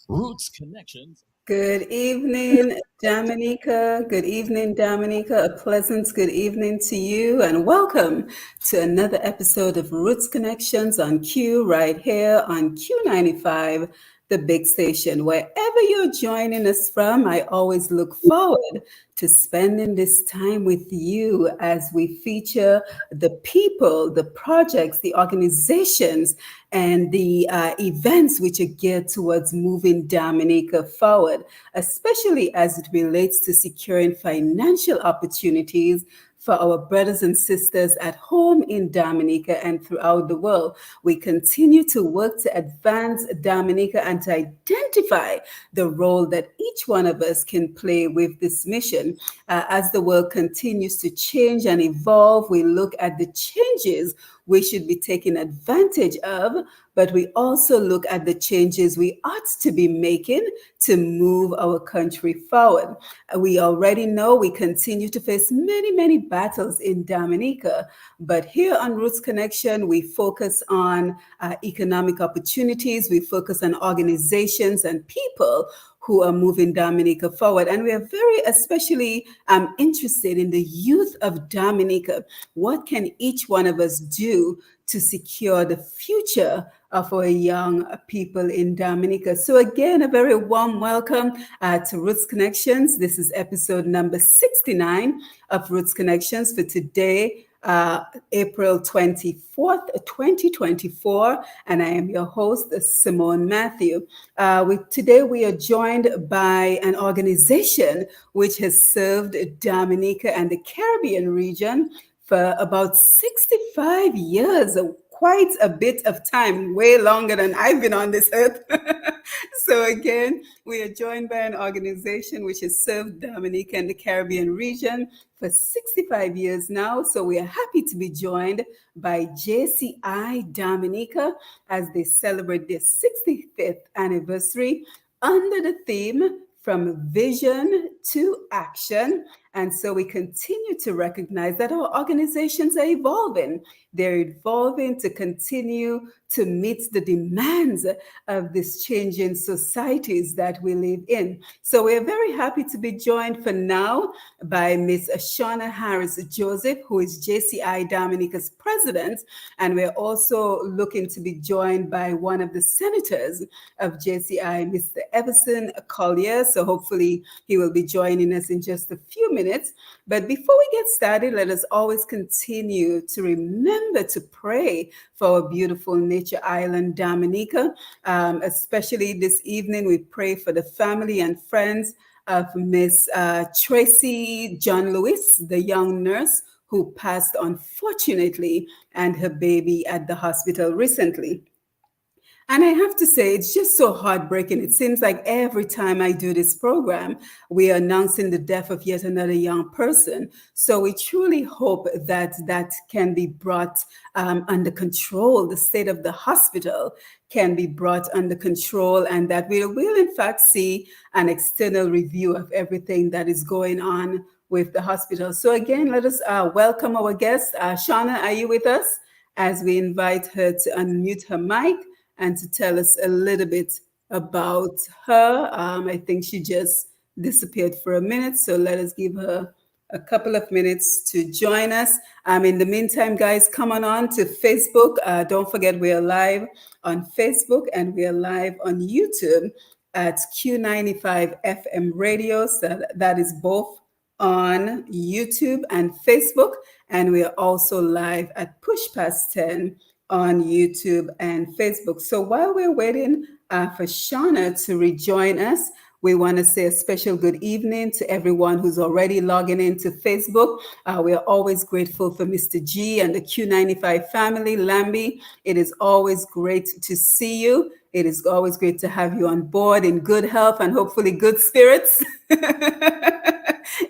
Roots Connections. Good evening, Dominica. Good evening, Dominica. A pleasant good evening to you, and welcome to another episode of Roots Connections on Q right here on Q95, the big station. Wherever you're joining us from, I always look forward to spending this time with you as we feature the people, the projects, the organizations, and the events which are geared towards moving Dominica forward, especially as it relates to securing financial opportunities for our brothers and sisters at home in Dominica and throughout the world. We continue to work to advance Dominica and to identify the role that each one of us can play with this mission. As the world continues to change and evolve, we look at the changes we should be taking advantage of, but we also look at the changes we ought to be making to move our country forward. We already know we continue to face many, many battles in Dominica, but here on Roots Connection, we focus on economic opportunities, we focus on organizations and people who are moving Dominica forward. And we are very especially interested in the youth of Dominica. What can each one of us do to secure the future of our young people in Dominica? So again, a very warm welcome to Roots Connections. This is episode number 69 of Roots Connections for today, April 24th, 2024, and I am your host, Simone Matthew. Today we are joined by an organization which has served Dominica and the Caribbean region for about 65 years, quite a bit of time, way longer than I've been on this earth. So again, we are joined by an organization which has served Dominica and the Caribbean region for 65 years now. So we are happy to be joined by JCI Dominica as they celebrate their 65th anniversary under the theme From Vision to Action. And so we continue to recognize that our organizations are evolving. They're evolving to continue to meet the demands of these changing societies that we live in. So we're very happy to be joined for now by Miss Shonna Harris Joseph, who is JCI Dominica's president. And we're also looking to be joined by one of the senators of JCI, Mr. Everson Collier. So hopefully he will be joining us in just a few minutes. But before we get started, let us always continue to remember to pray for our beautiful nature island, Dominica. Especially this evening, we pray for the family and friends of Miss Tracy John Lewis, the young nurse who passed unfortunately, and her baby at the hospital recently. And I have to say, it's just so heartbreaking. It seems like every time I do this program, we are announcing the death of yet another young person. So we truly hope that that can be brought under control. The state of the hospital can be brought under control, and that we will, in fact, see an external review of everything that is going on with the hospital. So again, let us welcome our guest. Shonna, are you with us? As we invite her to unmute her mic and to tell us a little bit about her. I think she just disappeared for a minute, so let us give her a couple of minutes to join us. In the meantime, guys, come on to Facebook. Don't forget we are live on Facebook and we are live on YouTube at Q95 FM Radio. So that is both on YouTube and Facebook. And we are also live at Push Past 10 on YouTube and Facebook. So while we're waiting for Shonna to rejoin us, we want to say a special good evening to everyone who's already logging into Facebook. We are always grateful for Mr. G and the Q95 family. Lambi, it is always great to see you. It is always great to have you on board in good health and hopefully good spirits.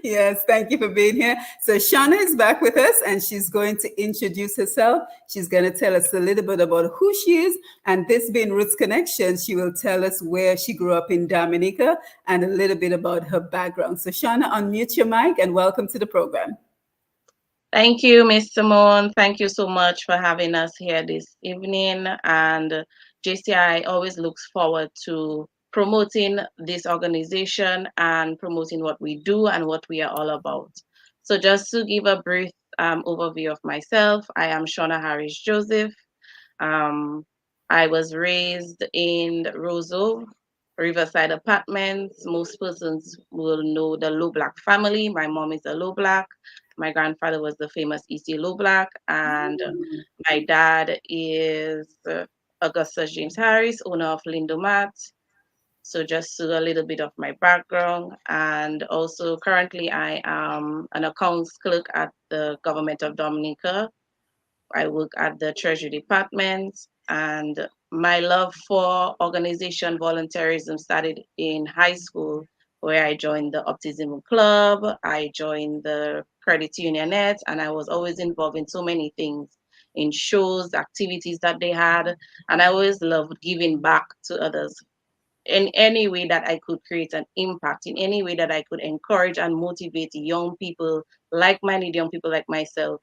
Yes, thank you for being here. So Shonna is back with us and she's going to introduce herself. She's going to tell us a little bit about who she is. And this being Roots Connection, she will tell us where she grew up in Dominica and a little bit about her background. So Shonna, unmute your mic and welcome to the program. Thank you, Miss Simone. Thank you so much for having us here this evening. And JCI always looks forward to promoting this organization and promoting what we do and what we are all about. So just to give a brief overview of myself, I am Shonna Harris Joseph. Um, I was raised in Roseau, Riverside Apartments. Most persons will know the Low Black family. My mom is a Low Black. My grandfather was the famous E.C. Low Black, and my dad is Augustus James Harris, owner of Lindomat. So just a little bit of my background, and also currently I am an accounts clerk at the government of Dominica. I work at the Treasury Department, and my love for organization volunteerism started in high school, where I joined the Autism Club, I joined the Credit Unionette, and I was always involved in so many things, in shows, activities that they had, and I always loved giving back to others in any way that I could create an impact, in any way that I could encourage and motivate young people, like-minded young people like myself,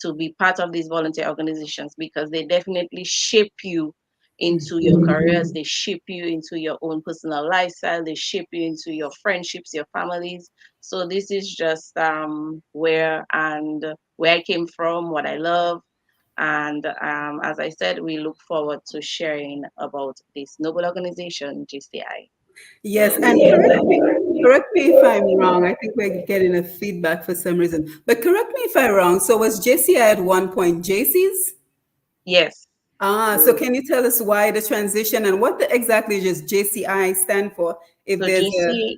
to be part of these volunteer organizations, because they definitely shape you into your careers, they shape you into your own personal lifestyle, they shape you into your friendships, your families. So this is just where I came from, what I love. And as I said, we look forward to sharing about this noble organization, JCI. Yes, So, and correct me if I'm wrong. I think we're getting a feedback for some reason. But correct me if I'm wrong. So was JCI at one point JC's? yes. Ah, so can you tell us why the transition and what exactly does JCI stand for? If So there's a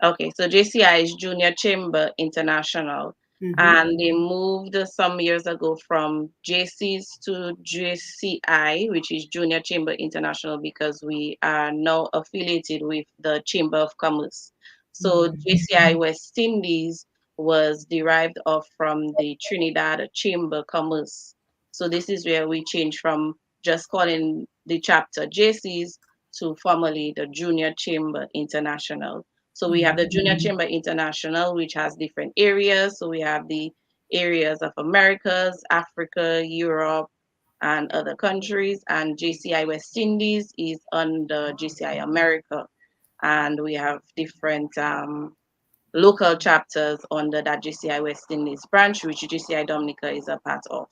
Okay, so JCI is Junior Chamber International, Mhm. and they moved some years ago from JC's to JCI, which is Junior Chamber International, because we are now affiliated with the Chamber of Commerce. So JCI West Indies was derived off from the Trinidad Chamber Commerce. So this is where we changed from just calling the chapter JC's to formally the Junior Chamber International. So we have the Junior Chamber International, which has different areas. So we have the areas of Americas, Africa, Europe, and other countries. And JCI West Indies is under JCI America. And we have different local chapters under that JCI West Indies branch, which JCI Dominica is a part of.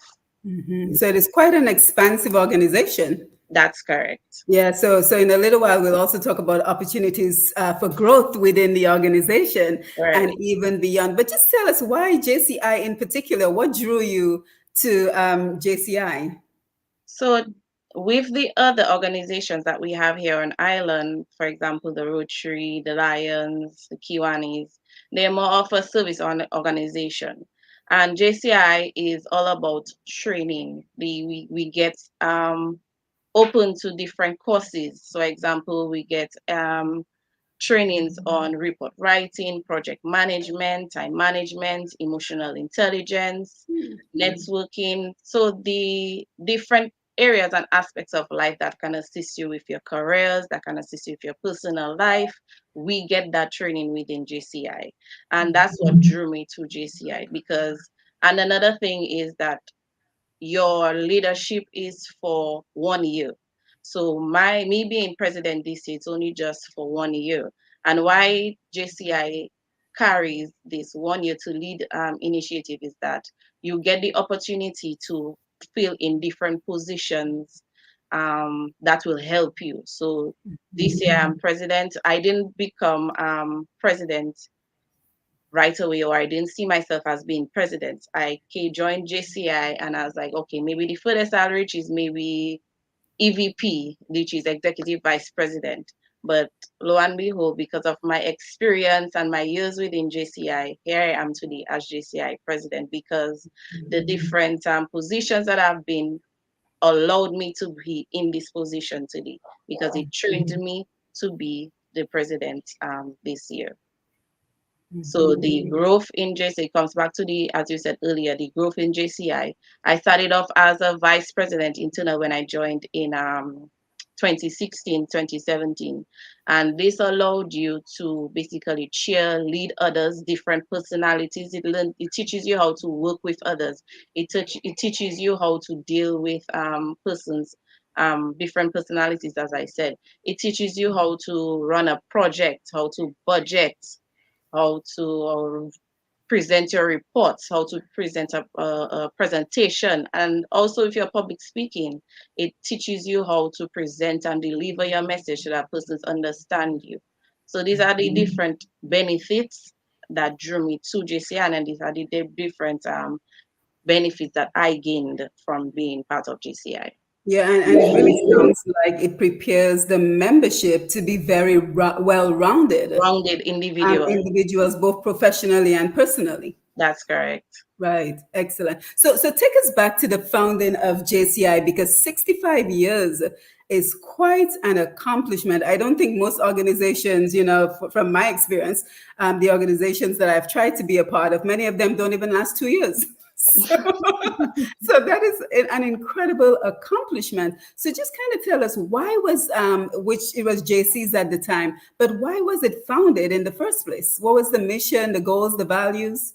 So it is quite an expansive organization. That's correct. Yeah, so in a little while we'll also talk about opportunities for growth within the organization and Right. even beyond. But just tell us why JCI in particular. What drew you to JCI? So with the other organizations that we have here on island, for example, the Rotary, the Lions, the Kiwanis, they're more of a service on organization. And JCI is all about training. We get open to different courses. So example, we get trainings on report writing, project management, time management, emotional intelligence, networking. So the different areas and aspects of life that can assist you with your careers, that can assist you with your personal life, we get that training within JCI. And that's what drew me to JCI, because, and another thing is that your leadership is for 1 year. So me being president this year, it's only just for 1 year. And why JCI carries this 1 year to lead initiative is that you get the opportunity to fill in different positions that will help you. So this year I'm president. I didn't become president right away, or I didn't see myself as being president. Joined JCI and I was like, okay, maybe the furthest I'll reach is maybe EVP, which is Executive Vice President. But lo and behold, because of my experience and my years within JCI, here I am today as JCI President, because the different positions that I've been allowed me to be in this position today, because it trained me to be the president this year. So the growth in JCI comes back to as you said earlier, the growth in JCI. I started off as a vice president internal when I joined in 2016, 2017. And this allowed you to basically chair, lead others, different personalities. It teaches you how to work with others. It teaches you how to deal with persons different personalities, as I said. It teaches you how to run a project, how to budget, how to present your reports, how to present a presentation. And also, if you're public speaking, it teaches you how to present and deliver your message so that persons understand you. So these are the different benefits that drew me to JCI, and these are the different benefits that I gained from being part of JCI. Yeah, and it really sounds like it prepares the membership to be very well-rounded Rounded individual. individuals, both professionally and personally. That's correct. Right, excellent. So take us back to the founding of JCI, because 65 years is quite an accomplishment. I don't think most organizations, from my experience, the organizations that I've tried to be a part of, many of them don't even last 2 years. So, so that is an incredible accomplishment. So just kind of tell us, why was, which it was JC's at the time, but why was it founded in the first place? What was the mission, the goals, the values?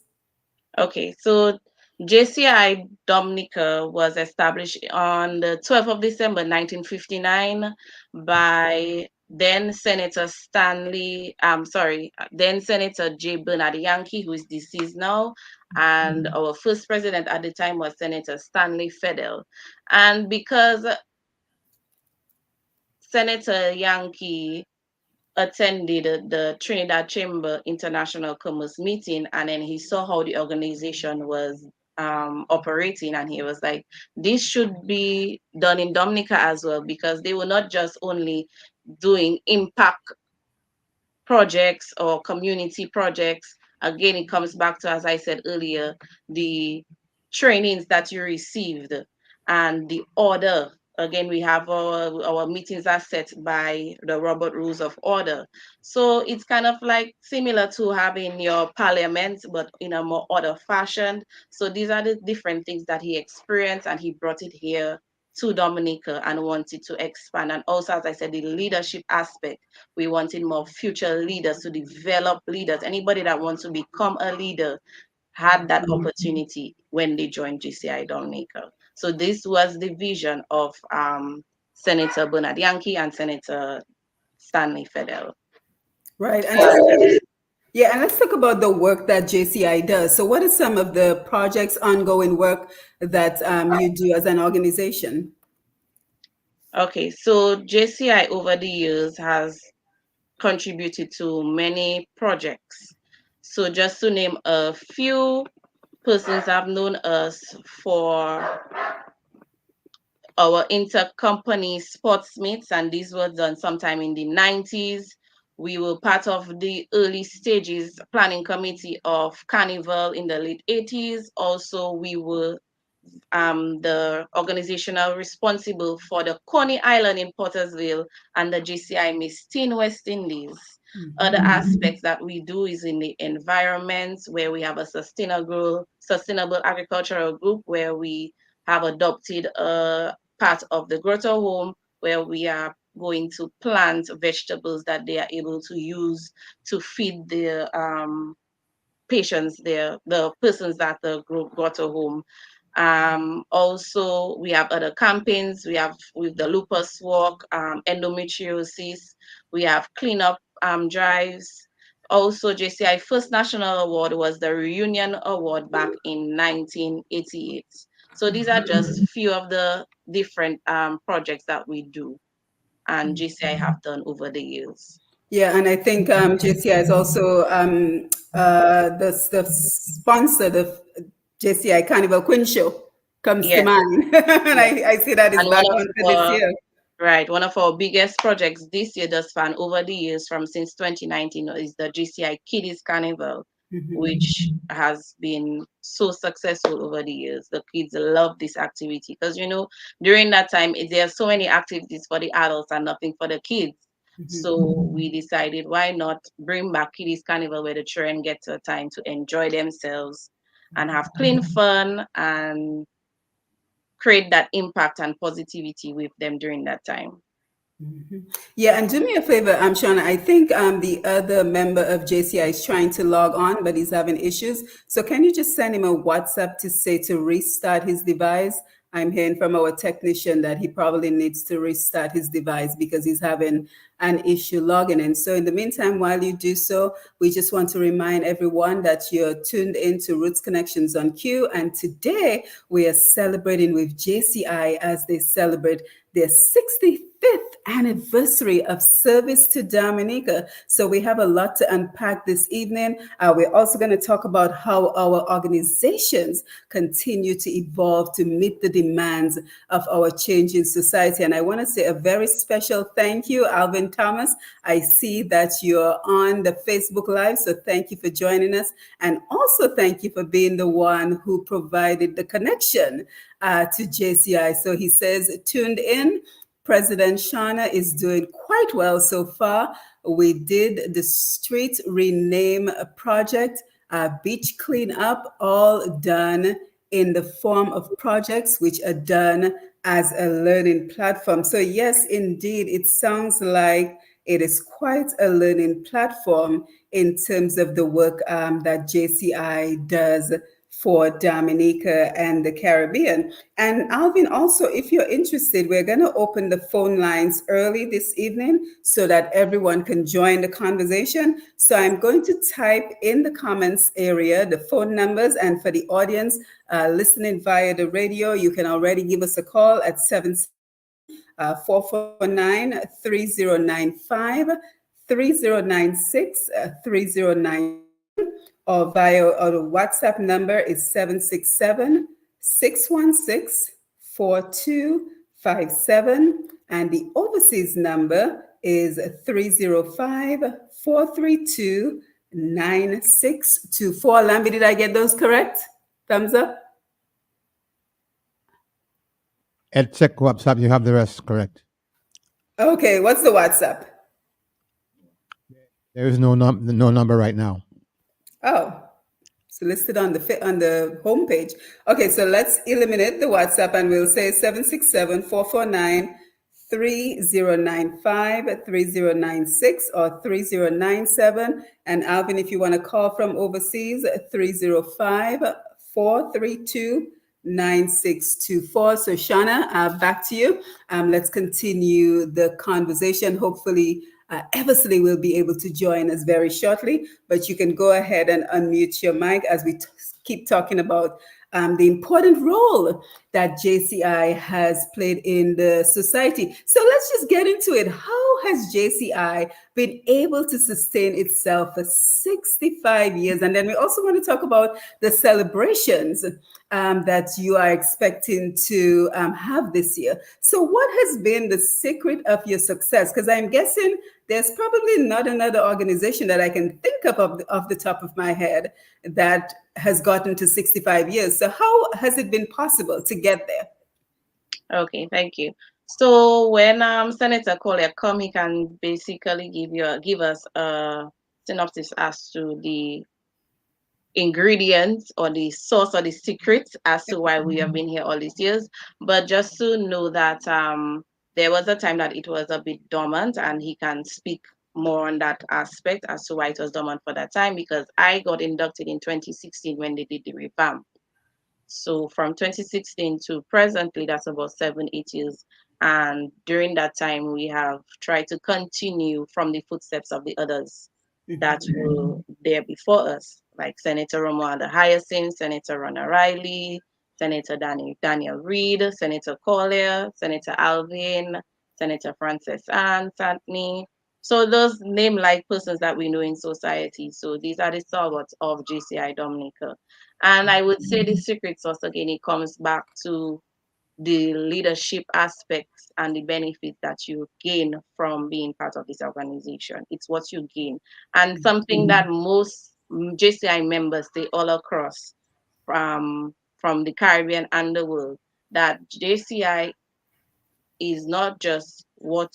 Okay, so JCI Dominica was established on the 12th of December 1959 by then Senator then Senator J. Bernard Yankee, who is deceased now, and our first president at the time was Senator Stanley Fedel. And because Senator Yankee attended the Trinidad Chamber International Commerce meeting, and then he saw how the organization was operating, and he was like, this should be done in Dominica as well, because they were not just only doing impact projects or community projects. Again, it comes back to, as I said earlier, the trainings that you received and the order. Again, we have our meetings are set by the Robert Rules of Order. So it's kind of like similar to having your parliament, but in a more order fashion. So these are the different things that he experienced, and he brought it here to Dominica and wanted to expand. And also, as I said, the leadership aspect, we wanted more future leaders, to develop leaders. Anybody that wants to become a leader had that opportunity when they joined JCI Dominica. So this was the vision of Senator Bernard Yankee and Senator Stanley Fedel. Right. Yeah, and let's talk about the work that JCI does. So what are some of the projects, ongoing work that you do as an organization? Okay, so JCI over the years has contributed to many projects. So just to name a few, persons have known us for our intercompany sports meets, and these were done sometime in the 90s. We were part of the early stages planning committee of Carnival in the late 80s. Also, we were the organizational responsible for the Coney Island in Pottersville and the JCI Miss Teen West Indies. Other aspects that we do is in the environment, where we have a sustainable agricultural group, where we have adopted a part of the grotto home, where we are going to plant vegetables that they are able to use to feed their patients there, the persons that the group grotto home. Also, we have other campaigns. We have with the lupus walk, endometriosis. We have cleanup drives. Also, JCI first national award was the Reunion Award back in 1988. So these are just few of the different projects that we do and JCI have done over the years. Yeah, and I think JCI is also the sponsor, the JCI Carnival Queen Show comes to Yes, mind. And yes. I see that is And back one of on for this our year. Right. One of our biggest projects this year thus far and over the years from since 2019 is the GCI Kiddies Carnival, which has been so successful over the years. The kids love this activity because, during that time, there are so many activities for the adults and nothing for the kids. So we decided, why not bring back Kiddies Carnival, where the children get a time to enjoy themselves and have clean fun and create that impact and positivity with them during that time. Yeah, and do me a favor, Shonna. I think the other member of JCI is trying to log on, but he's having issues. So can you just send him a WhatsApp to say to restart his device? I'm hearing from our technician that he probably needs to restart his device because he's having an issue logging in. So, in the meantime, while you do so, we just want to remind everyone that you're tuned into Roots Connections on Q. And today we are celebrating with JCI as they celebrate their 65th anniversary of service to Dominica. So we have a lot to unpack this evening. We're also going to talk about how our organizations continue to evolve to meet the demands of our changing society. And I want to say a very special thank you, Alvin Thomas. I see that you're on the Facebook Live, so thank you for joining us. And also thank you for being the one who provided the connection to JCI. So he says, tuned in. President Shonna is doing quite well so far. We did the street rename project, beach cleanup, all done in the form of projects which are done as a learning platform. So yes, indeed, it sounds like it is quite a learning platform in terms of the work that JCI does for Dominica and the Caribbean. And Alvin, also, if you're interested, we're going to open the phone lines early this evening so that everyone can join the conversation. So I'm going to type in the comments area the phone numbers, and for the audience listening via the radio, you can already give us a call at 449 3095, 3096, 3097, or via our WhatsApp number is 767-616-4257. And the overseas number is 305-432-9624. Lambi, did I get those correct? Thumbs up. Ed, check WhatsApp. You have the rest correct. Okay, what's the WhatsApp? There is no number right now. Oh, so listed on the homepage. Okay, so let's eliminate the WhatsApp and we'll say 767-449-3095, 3096, or 3097. And Alvin, if you want to call from overseas, 305-432-9624. So Shonna, back to you. Let's continue the conversation. Hopefully, Eversley will be able to join us very shortly, but you can go ahead and unmute your mic as we keep talking about the important role that JCI has played in the society. So let's just get into it. How has JCI been able to sustain itself for 65 years? And then we also want to talk about the celebrations that you are expecting to have this year. So what has been the secret of your success? Because I'm guessing there's probably not another organization that I can think of off the top of my head that has gotten to 65 years. So how has it been possible to get there? Okay, thank you. So when Senator Collier come, he can basically give us a synopsis as to the ingredients or the source or the secrets as to why we have been here all these years. But just to know that there was a time that it was a bit dormant, and he can speak more on that aspect as to why it was dormant for that time, because I got inducted in 2016 when they did the revamp. So from 2016 to presently, that's about 7-8 years. And during that time, we have tried to continue from the footsteps of the others that were there before us, like Senator Romuald Hyacinth, Senator Ronna Riley, Senator Daniel Reed, Senator Collier, Senator Alvin, Senator Frances Ann Santney. So those name-like persons that we know in society. So these are the stalwarts of JCI Dominica. And I would say the secret sauce, again, it comes back to the leadership aspects and the benefits that you gain from being part of this organization. It's what you gain. And something that most JCI members, they all across from the Caribbean and the world, that JCI is not just what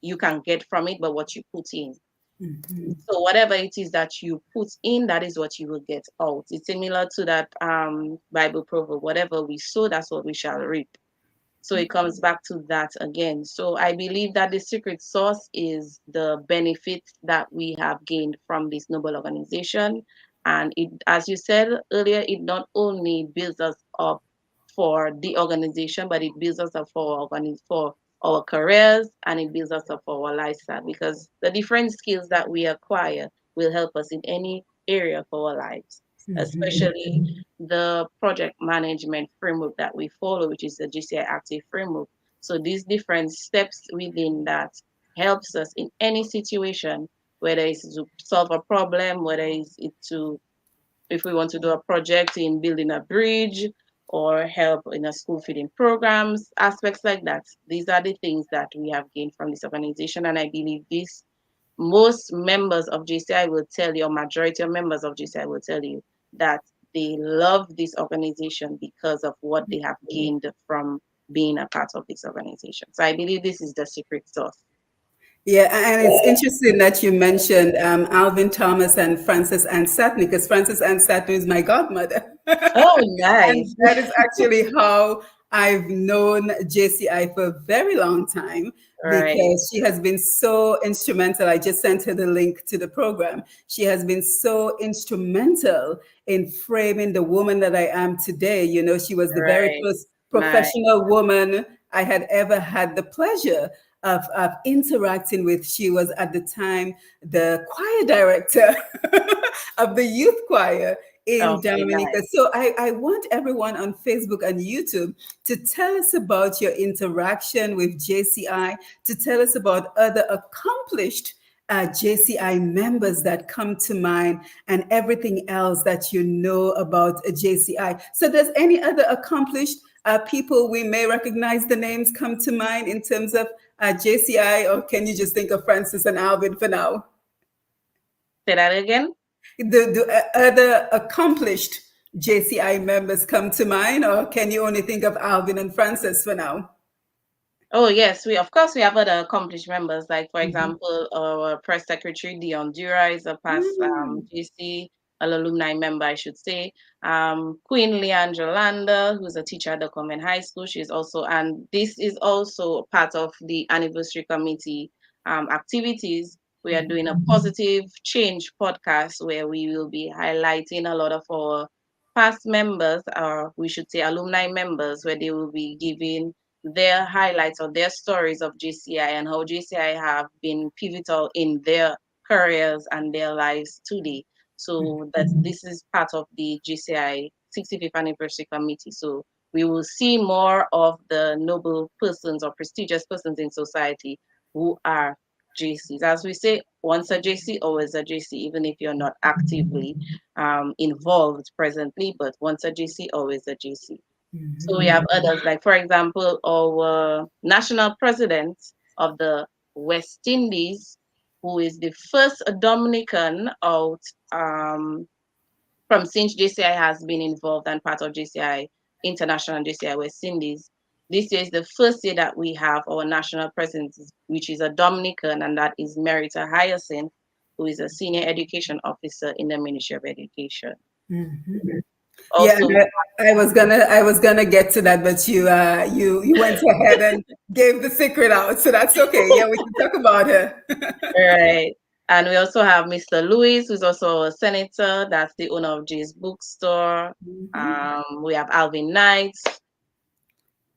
you can get from it, but what you put in. So whatever it is that you put in, that is what you will get out. It's similar to that Bible proverb: whatever we sow, that's what we shall reap. So it comes back to that again. So I believe that the secret sauce is the benefits that we have gained from this noble organization. And it, as you said earlier, it not only builds us up for the organization, but it builds us up for our careers, and it builds us up for our lifestyle, because the different skills that we acquire will help us in any area for our lives, especially the project management framework that we follow, which is the JCI Active framework. So these different steps within that helps us in any situation, whether it's to solve a problem, whether it's to if we want to do a project in building a bridge or help in a school feeding programs, aspects like that. These are the things that we have gained from this organization. And I believe this most members of JCI will tell you, or majority of members of JCI will tell you that they love this organization because of what they have gained from being a part of this organization. So I believe this is the secret sauce. Yeah, and it's interesting that you mentioned Alvin Thomas and Frances Ann Satney, because Frances Ann Satney is my godmother. Oh, And nice. that is actually how I've known JCI for a very long time, Right, because she has been so instrumental. I just sent her the link to the program. She has been so instrumental in framing the woman that I am today. You know, she was the very right. first Nice. professional woman I had ever had the pleasure of interacting with. She was at the time the choir director of the youth choir in Okay, Dominica. nice. So I want everyone on Facebook and YouTube to tell us about your interaction with JCI, to tell us about other accomplished JCI members that come to mind, and everything else that you know about a JCI. So, does any other accomplished people we may recognize the names come to mind in terms of JCI, or can you just think of Francis and Alvin for now? Say that again. The other accomplished JCI members come to mind, or can you only think of Alvin and Francis for now? Oh yes, we of course we have other accomplished members. Like for Mhm. example, our press secretary Dion Dura is a past Mm. GC, an alumni member, I should say. Queen Leandra Landa, who's a teacher at the Convent High School, she's also, and this is also part of the anniversary committee activities. We are doing a positive change podcast where we will be highlighting a lot of our past members, or we should say alumni members, where they will be giving their highlights or their stories of JCI and how JCI have been pivotal in their careers and their lives today. So that this is part of the JCI 65th anniversary committee. So we will see more of the noble persons or prestigious persons in society who are JCs. As we say, once a JC, always a JC, even if you're not actively involved presently, but once a JC, always a JC. So we have others, like for example, our national president of the West Indies, who is the first Dominican out from since JCI has been involved and part of JCI International JCI West Indies. This year is the first year that we have our national president, which is a Dominican, and that is Merita Hyacinth, who is a senior education officer in the Ministry of Education. Yeah, Also, and I was gonna get to that, but you went ahead and gave the secret out, so that's okay. Yeah, we can talk about her. right. And we also have Mr. Lewis, who's also a senator. That's the owner of Jay's Bookstore. We have Alvin Knight,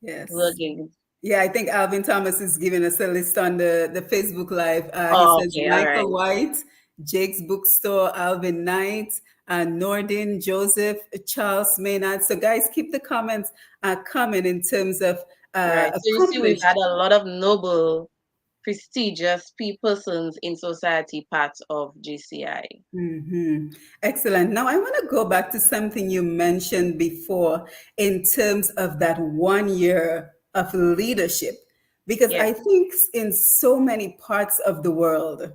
who Yes. again. Yeah, I think Alvin Thomas is giving us a list on the Facebook Live. He Oh, says okay, all right. Michael White, Jake's Bookstore, Alvin Knight, Nordin, Joseph, Charles Maynard. So, guys, keep the comments coming in terms of Right. So you see, we've accomplished. had a lot of noble, prestigious persons in society part of GCI. Excellent. Now, I want to go back to something you mentioned before in terms of that 1 year of leadership, because Yes. I think in so many parts of the world,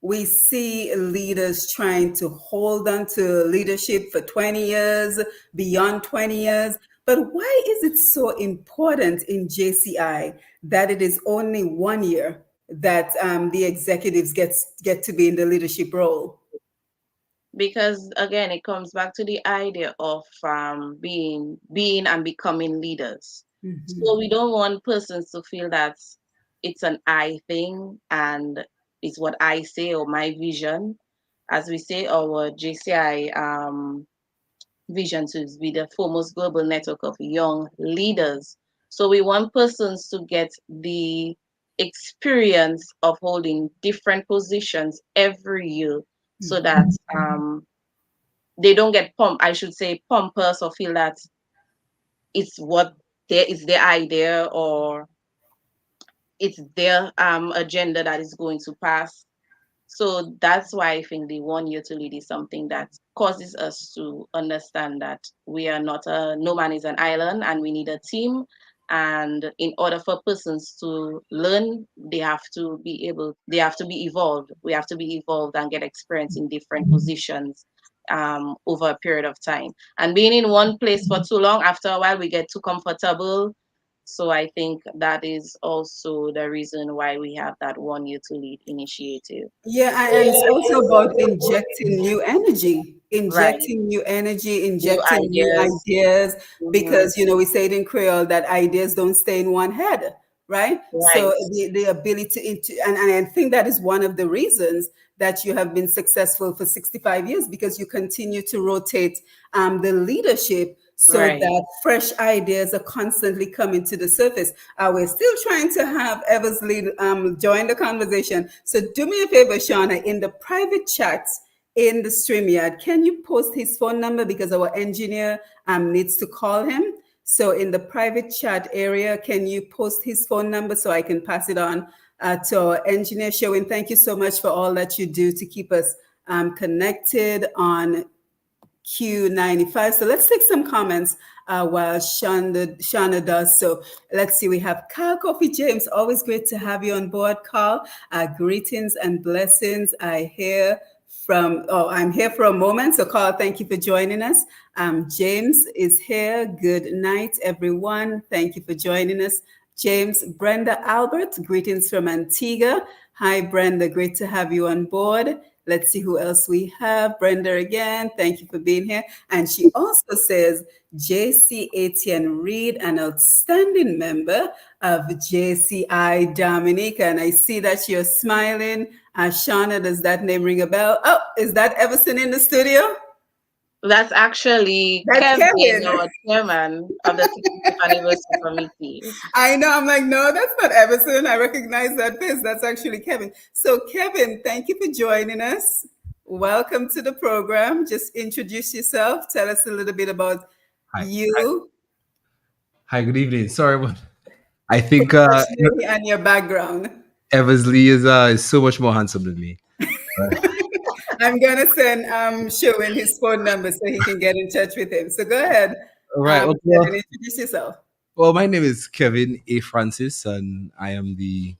we see leaders trying to hold on to leadership for 20 years, beyond 20 years. But why is it so important in JCI that it is only 1 year that the executives get to be in the leadership role? Because again, it comes back to the idea of being and becoming leaders. So we don't want persons to feel that it's an I thing and it's what I say or my vision. As we say, our JCI vision to be the foremost global network of young leaders. So we want persons to get the experience of holding different positions every year so that they don't get I should say pompous or feel that it's what it's their idea or it's their agenda that is going to pass. So that's why I think the 1 year to lead is something that causes us to understand that we are not no man is an island and we need a team. And in order for persons to learn, they have to be evolved. We have to be evolved and get experience in different positions over a period of time. And being in one place for too long, after a while, we get too comfortable. So I think that is also the reason why we have that 1 year to lead initiative. Yeah, and it's also about Right. injecting new energy, New injecting new ideas. ideas, Hmm. because we say it in Creole that ideas don't stay in one head, right? So Right. the ability and I think that is one of the reasons that you have been successful for 65 years, because you continue to rotate the leadership so Right. that fresh ideas are constantly coming to the surface. We're still trying to have Eversley join the conversation. So do me a favor, Shonna, in the private chat in the StreamYard, can you post his phone number, because our engineer needs to call him. So in the private chat area, can you post his phone number so I can pass it on to our engineer, Sherwin? Thank you so much for all that you do to keep us connected on Q95. So let's take some comments while Shonna does so. Let's see, we have Carl Coffee James. Always great to have you on board, Carl. Greetings and blessings. I'm here for a moment. So Carl, thank you for joining us. James is here. Good night, everyone. Thank you for joining us. James. Brenda Albert, greetings from Antigua. Hi, Brenda. Great to have you on board. Let's see who else we have. Brenda again. Thank you for being here. And she also says, JC Etienne Reed, an outstanding member of JCI Dominica. And I see that you're smiling. Shonna, does that name ring a bell? Oh, is that Everson in the studio? That's actually That's Kevin, Kevin. our chairman of the 65th anniversary committee. I know. I'm like, no, that's not Everson. I recognize that face. That's actually Kevin. So, Kevin, thank you for joining us. Welcome to the program. Just introduce yourself. Tell us a little bit about Hi. you, Hi, good evening. Sorry, but I think professionally, and your background. Eversley is so much more handsome than me. I'm gonna send Sherwin his phone number so he can get in touch with him. So go ahead, All right. Kevin, introduce yourself. Well, my name is Kevin A. Francis, and I am the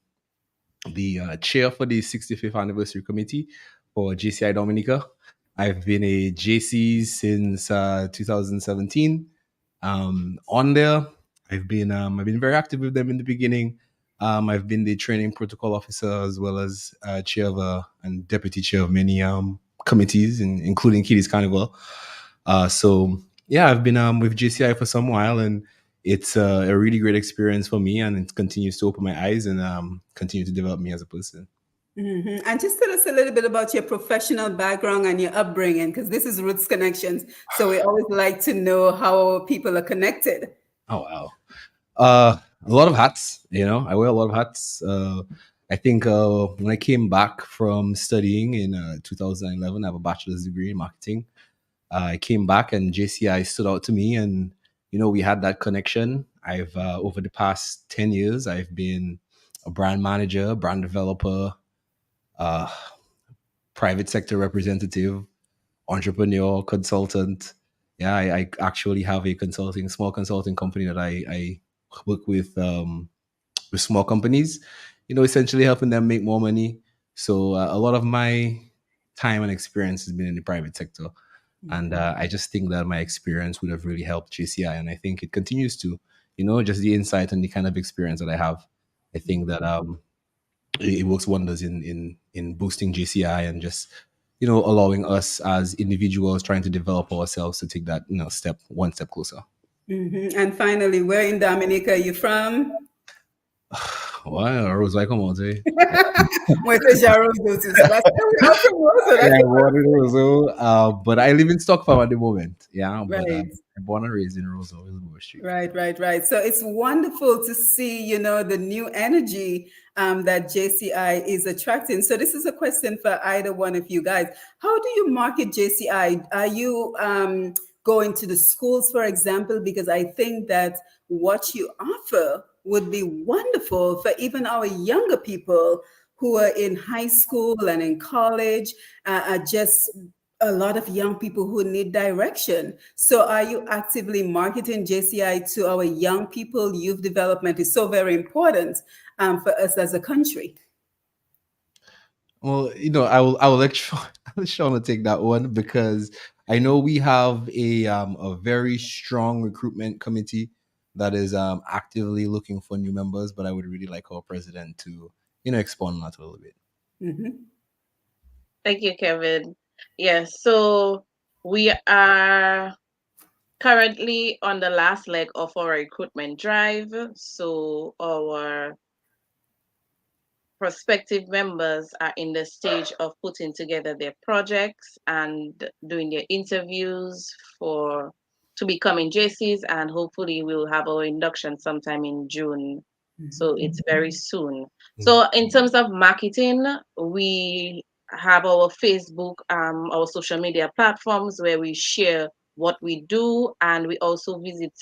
chair for the 65th anniversary committee for JCI Dominica. I've been a JC since 2017. On there, I've been very active with them in the beginning. I've been the training protocol officer as well as chair of and deputy chair of many committees, including Kiddies Carnival. So yeah, I've been with JCI for some while, and it's a really great experience for me, and it continues to open my eyes and continue to develop me as a person. Mm-hmm. And just tell us a little bit about your professional background and your upbringing, because this is Roots Connections. So we always like to know how people are connected. Oh wow, a lot of hats. I wear a lot of hats. I think when I came back from studying in 2011, I have a bachelor's degree in marketing. I came back and JCI stood out to me, and we had that connection. I've over the past 10 years, I've been a brand manager, brand developer, private sector representative, entrepreneur, consultant. Yeah, I actually have a small consulting company that I work with small companies, essentially helping them make more money. So a lot of my time and experience has been in the private sector. And I just think that my experience would have really helped JCI. And I think it continues to, just the insight and the kind of experience that I have. I think that it works wonders in boosting JCI and just, allowing us as individuals trying to develop ourselves to take that, one step closer. Mm-hmm. And finally, where in Dominica are you from? Well, Rose, I come on, say. Muerte já Roseau too. So that's we're from Roseau. That's Yeah, born in Roseau. But I live in Stockholm at the moment. Yeah, but right. I'm born and raised in Roseau, Hillsborough Street. Right. So it's wonderful to see, the new energy that JCI is attracting. So this is a question for either one of you guys. How do you market JCI? Are you going to the schools, for example? Because I think that what you offer would be wonderful for even our younger people who are in high school and in college, are just a lot of young people who need direction. So are you actively marketing JCI to our young people? Youth development is so very important for us as a country. Well, I will let Shonna take that one because I know we have a very strong recruitment committee that is actively looking for new members, but I would really like our president to expand on that a little bit. Mm-hmm. Thank you, Kevin. Yes, so we are currently on the last leg of our recruitment drive. So our prospective members are in the stage of putting together their projects and doing their interviews to becoming JCs, and hopefully we'll have our induction sometime in June. So it's very soon. So in terms of marketing, we have our Facebook, our social media platforms where we share what we do, and we also visit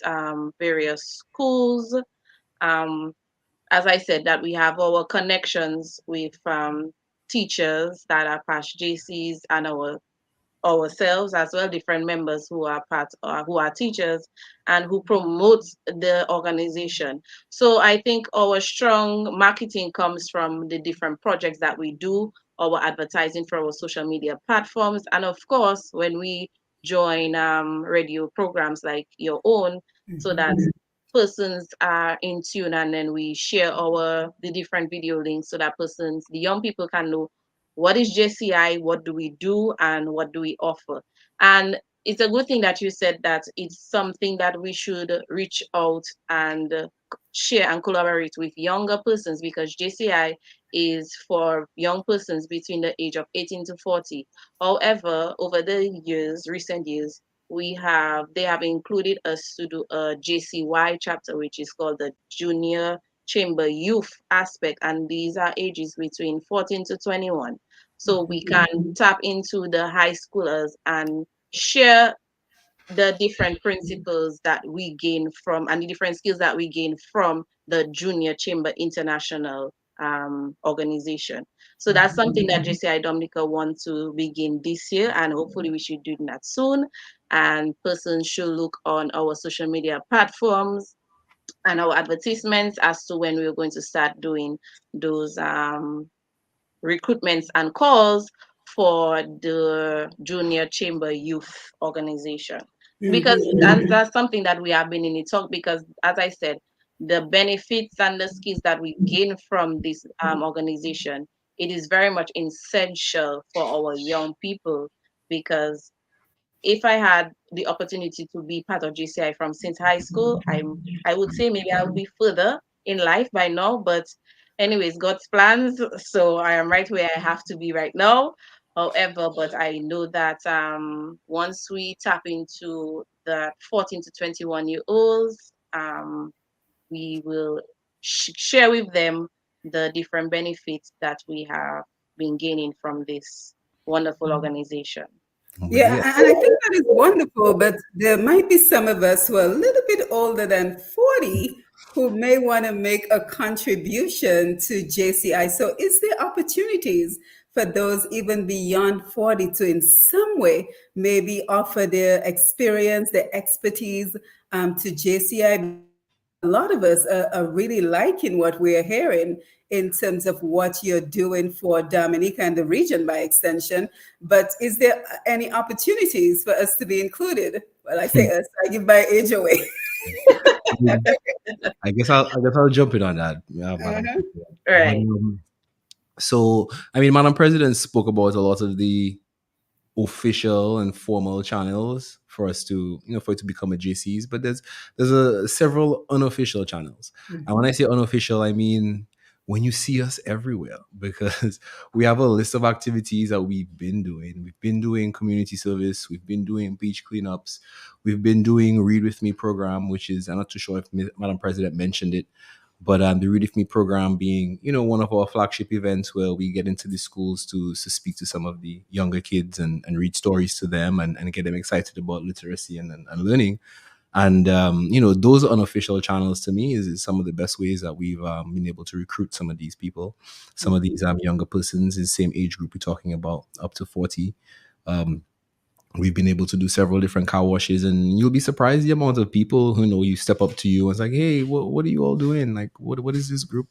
various schools. Um, as I said, that we have our connections with teachers that are past JCs and ourselves as well, different members who are who are teachers and who promote the organization. So I think our strong marketing comes from the different projects that we do, our advertising for our social media platforms, and of course when we join radio programs like your own, so that persons are in tune, and then we share the different video links so that the young people can know what is JCI, what do we do, and what do we offer. And it's a good thing that you said that it's something that we should reach out and share and collaborate with younger persons, because JCI is for young persons between the age of 18 to 40. However, over the recent years, they have included us to do a JCY chapter, which is called the Junior Chamber Youth aspect, and these are ages between 14 to 21. So we can tap into the high schoolers and share the different principles that we gain from, and the different skills that we gain from the Junior Chamber International organization. So that's something that JCI Dominica wants to begin this year, and hopefully we should do that soon. And persons should look on our social media platforms and our advertisements as to when we're going to start doing those recruitments and calls for the Junior Chamber Youth Organization. Because that's something that we have been in the talk, because as I said, the benefits and the skills that we gain from this organization, it is very much essential for our young people, because if I had the opportunity to be part of JCI from since high school, I would say maybe I would be further in life by now. But anyways, God's plans. So I am right where I have to be right now. However, but I know that once we tap into the 14 to 21-year-olds, we will share with them the different benefits that we have been gaining from this wonderful organization. But Yeah, yeah, and I think that is wonderful, but there might be some of us who are a little bit older than 40 who may want to make a contribution to JCI. So is there opportunities for those even beyond 40 to in some way maybe offer their experience, their expertise to JCI? A lot of us are really liking what we're hearing in terms of what you're doing for Dominica and the region by extension. But is there any opportunities for us to be included? Well, I say us, I give my age away. I guess I'll jump in on that, Madam Uh-huh. President. Right. So I mean, Madam President spoke about a lot of the official and formal channels for us to, for it to become a JCs, but there's several unofficial channels. And when I say unofficial, I mean when you see us everywhere, because we have a list of activities that we've been doing. We've been doing community service, we've been doing beach cleanups, we've been doing Read With Me program, which is, I'm not too sure if Madam President mentioned it, but the Read With Me program being, one of our flagship events where we get into the schools to speak to some of the younger kids and read stories to them and get them excited about literacy and learning. And those unofficial channels to me is some of the best ways that we've been able to recruit some of these people, some of these younger persons in the same age group we're talking about, up to 40. We've been able to do several different car washes, and you'll be surprised the amount of people who you step up to you and it's like, hey, what are you all doing? Like, what is this group?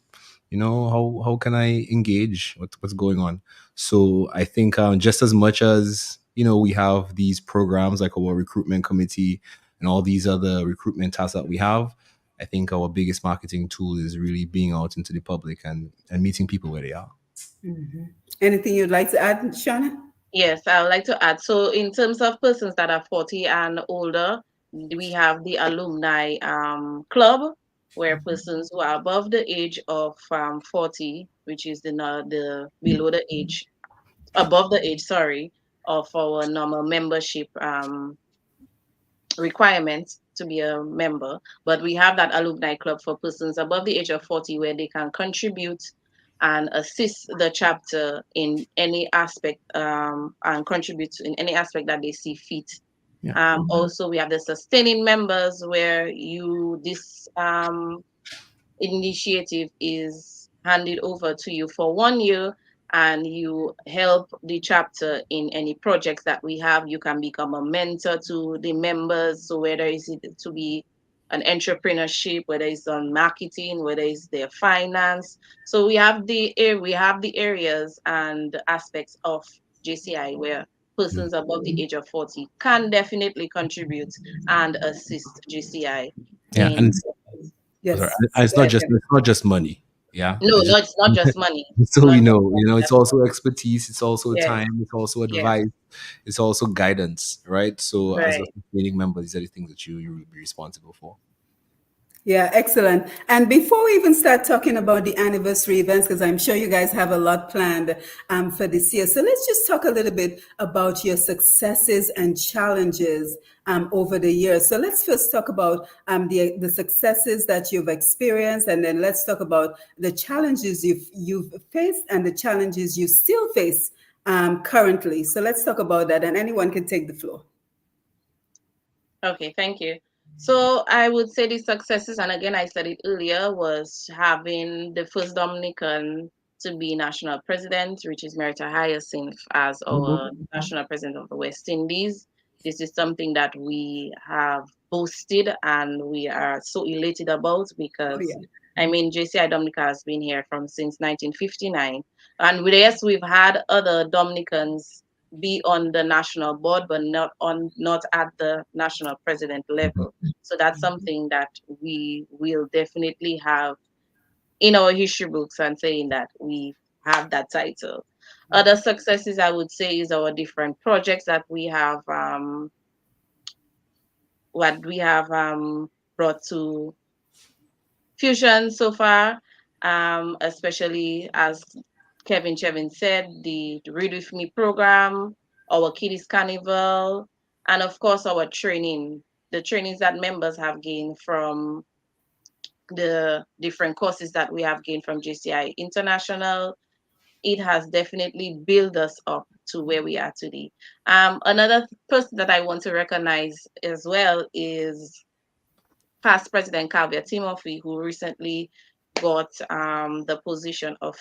How can I engage? What's going on? So I think just as much as we have these programs like our recruitment committee and all these other recruitment tasks that we have, I think our biggest marketing tool is really being out into the public and meeting people where they are. Anything you'd like to add, Shonna? Yes, I would like to add. So, in terms of persons that are 40 and older, we have the alumni club, where persons who are above the age of 40, which is the below the age, above the age, sorry, of our normal membership requirements to be a member. But we have that alumni club for persons above the age of 40, where they can contribute and assist the chapter in any aspect and contribute in any aspect that they see fit. Yeah. Also, we have the sustaining members, where this initiative is handed over to you for 1 year, and you help the chapter in any projects that we have. You can become a mentor to the members. So whether it's to be an entrepreneurship, whether it's on marketing, whether it's their finance. So we have the areas and aspects of JCI where persons above the age of 40 can definitely contribute and assist JCI Yeah, in. and sorry, Yes. and it's not just money. Yeah, No, no, it's not just money. so Not just it's also expertise, it's also yes, time, it's also yes, advice, it's also guidance, right? So as a right. sustaining member, these are the things that you will be responsible for. Yeah, excellent. And before we even start talking about the anniversary events, because I'm sure you guys have a lot planned for this year, so let's just talk a little bit about your successes and challenges over the years. So let's first talk about the successes that you've experienced, and then let's talk about the challenges you've faced and the challenges you still face currently. So let's talk about that, and anyone can take the floor. Okay, thank you. So I would say the successes, and again, I said it earlier, was having the first Dominican to be national president, which is Merita Hyacinth, as our national president of the West Indies. This is something that we have boasted and we are so elated about Oh, because, yeah. I mean, JCI Dominica has been here since 1959. And yes, we've had other Dominicans be on the national board, but not at the national president level. So that's something that we will definitely have in our history books and saying that we have that title. Other successes I would say is our different projects that we have brought to fusion so far, especially as Kevin Chevin said, the Read With Me program, our Kiddies Carnival, and of course our training, the trainings that members have gained from the different courses that we have gained from JCI International. It has definitely built us up to where we are today. Another person that I want to recognize as well is past President Calvia Timothy, who recently got the position of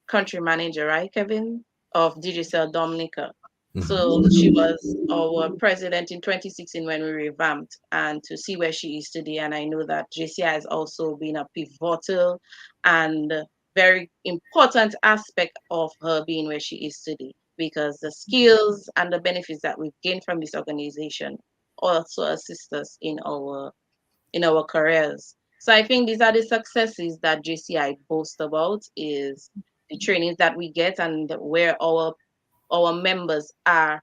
country manager, right, Kevin, of Digital Dominica. So she was our president in 2016 when we revamped, and to see where she is today. And I know that JCI has also been a pivotal and very important aspect of her being where she is today, because the skills and the benefits that we've gained from this organization also assist us in our careers. So I think these are the successes that JCI boasts about, is the trainings that we get and where our members are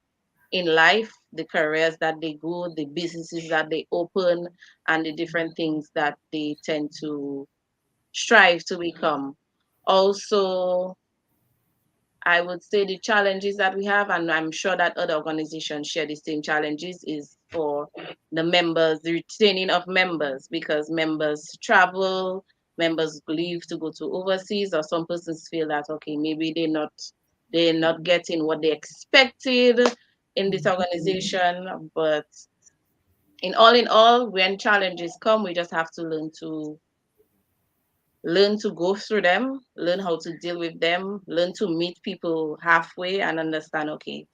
in life, the careers that they go, the businesses that they open, and the different things that they tend to strive to become. Also, I would say the challenges that we have, and I'm sure that other organizations share the same challenges, is for the members, the retaining of members, because members travel, members leave to go to overseas, or some persons feel that okay, maybe they're not getting what they expected in this organization. But in all, when challenges come, we just have to learn to go through them, learn how to deal with them, learn to meet people halfway and understand, okay,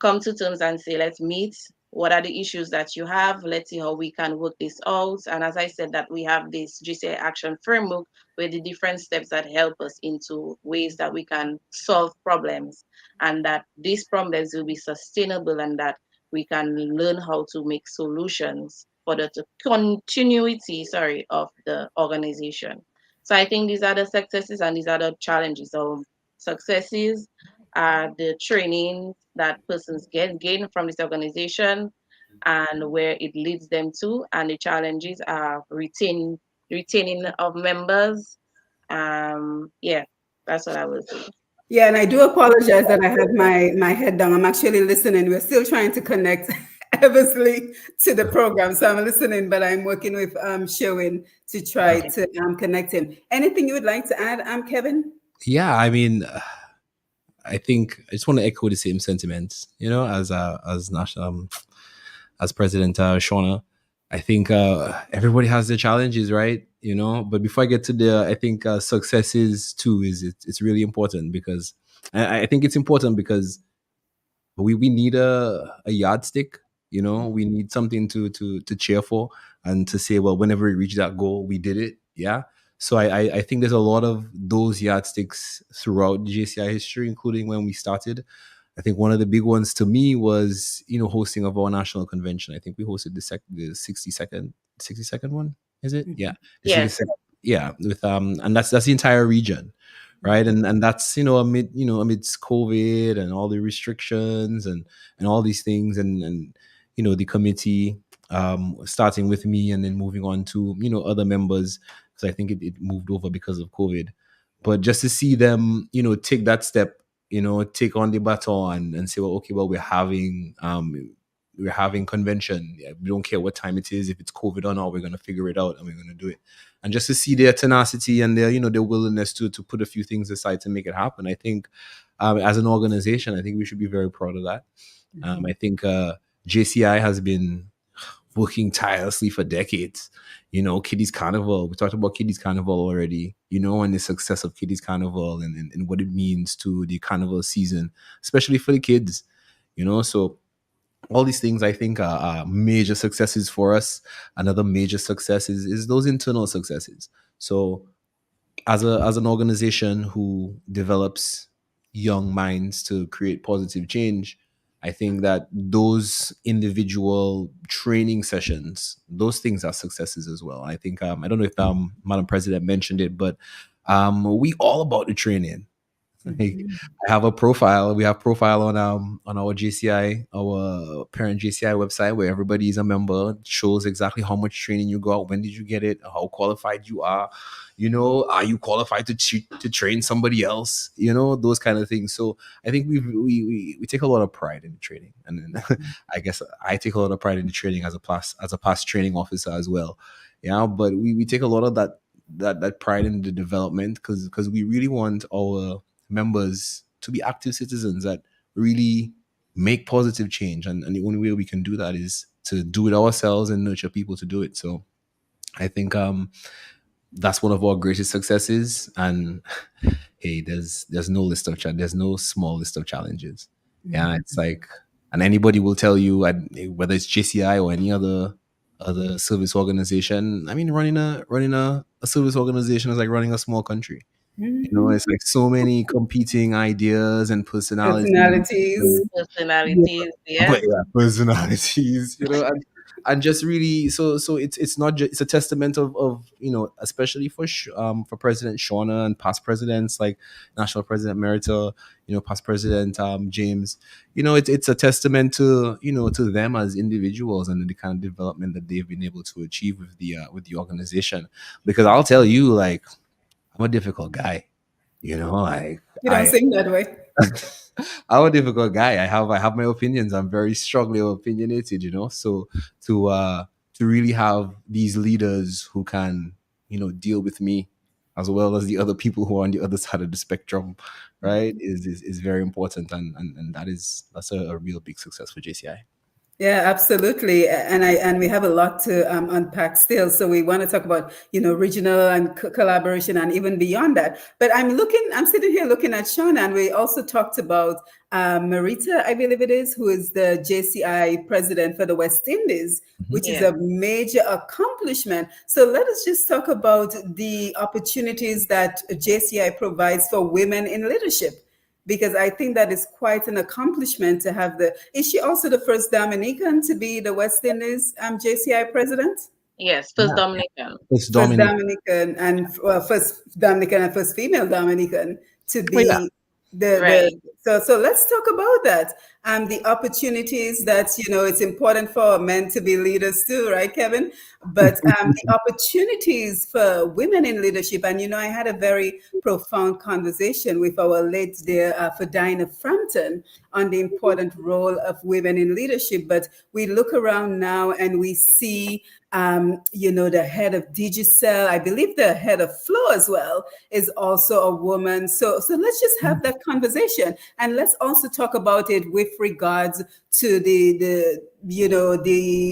come to terms and say, let's meet. What are the issues that you have? Let's see how we can work this out. And as I said, that we have this GCI action framework with the different steps that help us into ways that we can solve problems, and that these problems will be sustainable, and that we can learn how to make solutions for the continuity, of the organization. So I think these are the successes and these are the challenges. So successes the training that persons gain from this organization and where it leads them to, and the challenges are retaining of members. Yeah, that's what I would say. Yeah, and I do apologize that I have my head down. I'm actually listening. We're still trying to connect Eversley to the program, so I'm listening, but I'm working with Sherwin to try Okay. to connect him. Anything you would like to add, Kevin? Yeah, I mean, I think I just want to echo the same sentiments, as national, as President Shonna. I think everybody has their challenges, right? But before I get to there, I think successes too it's really important, because I think it's important because we need a yardstick. We need something to cheer for, and to say, well, whenever we reach that goal, we did it. Yeah. So I think there's a lot of those yardsticks throughout JCI history, including when we started. I think one of the big ones to me was, hosting of our national convention. I think we hosted the 60 second one. Is it? Yeah. The Yes. 60 yeah, with and that's the entire region, right? And that's, amidst COVID and all the restrictions and all these things, and the committee, starting with me and then moving on to, other members, because I think it moved over because of COVID. But just to see them, take that step, take on the baton and say, well, okay, well, we're having convention. Yeah, we don't care what time it is, if it's COVID or not, we're gonna figure it out and we're gonna do it. And just to see their tenacity and their willingness to put a few things aside to make it happen. I think, as an organization, I think we should be very proud of that. I think JCI has been working tirelessly for decades. Kiddies Carnival. We talked about Kiddies Carnival already, and the success of Kiddies Carnival, and what it means to the carnival season, especially for the kids. So all these things, I think, are major successes for us. Another major success is those internal successes. So as an organization who develops young minds to create positive change, I think that those individual training sessions, those things are successes as well. I think, I don't know if Madam President mentioned it, but we all about the training. Like, I have a profile. We have profile on our JCI, our parent JCI website, where everybody is a member. It shows exactly how much training you got, when did you get it, how qualified you are. Are you qualified to train somebody else? Those kind of things. So I think we take a lot of pride in the training, and then I guess I take a lot of pride in the training as a past training officer as well. Yeah, but we take a lot of that pride in the development, because we really want our members to be active citizens that really make positive change, and the only way we can do that is to do it ourselves and nurture people to do it. So I think that's one of our greatest successes. And hey, there's no there's no small list of challenges. Yeah, it's like, and anybody will tell you, whether it's JCI or any other service organization. I mean, running a service organization is like running a small country. It's like so many competing ideas and personalities. Personalities. Personalities, But yes. yeah, personalities, and just really, so it's not just, it's a testament of especially for President Shonna and past presidents like National President Merita, past President James. It's a testament to to them as individuals and the kind of development that they've been able to achieve with the organization. Because I'll tell you, like, I'm a difficult guy. Like You don't sing that way. I'm a difficult guy. I have my opinions. I'm very strongly opinionated, So to really have these leaders who can, deal with me as well as the other people who are on the other side of the spectrum, right, is very important, and that's a real big success for JCI. Yeah, absolutely. And we have a lot to unpack still. So we want to talk about, regional and collaboration and even beyond that. But I'm sitting here looking at Shonna, and we also talked about Marita, I believe it is, who is the JCI president for the West Indies, which is Yeah. a major accomplishment. So let us just talk about the opportunities that JCI provides for women in leadership, because I think that is quite an accomplishment to have Is she also the first Dominican to be the West Indies JCI president? Yes, first Yeah. Dominican. It's First Dominic. Dominican and first Dominican and first female Dominican to Oh, yeah. be the Right. so let's talk about that. The opportunities that it's important for men to be leaders too, right, Kevin? But the opportunities for women in leadership, and I had a very profound conversation with our late dear Fadina Frampton on the important role of women in leadership. But we look around now and we see the head of Digicel, I believe the head of Flow as well, is also a woman. So let's just have that conversation, and let's also talk about it with regards to the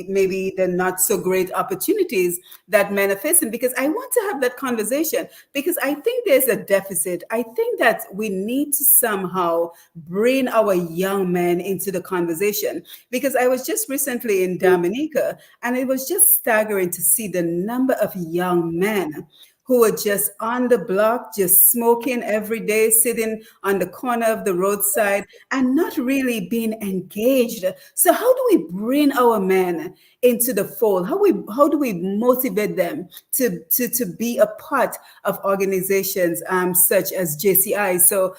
maybe the not so great opportunities that men are facing, because I want to have that conversation, because I think there's a deficit. I think that we need to somehow bring our young men into the conversation, because I was just recently in Dominica, and it was just staggering to see the number of young men who were just on the block, just smoking every day, sitting on the corner of the roadside and not really being engaged. So how do we bring our men into the fold? How do we motivate them to be a part of organizations such as JCI? So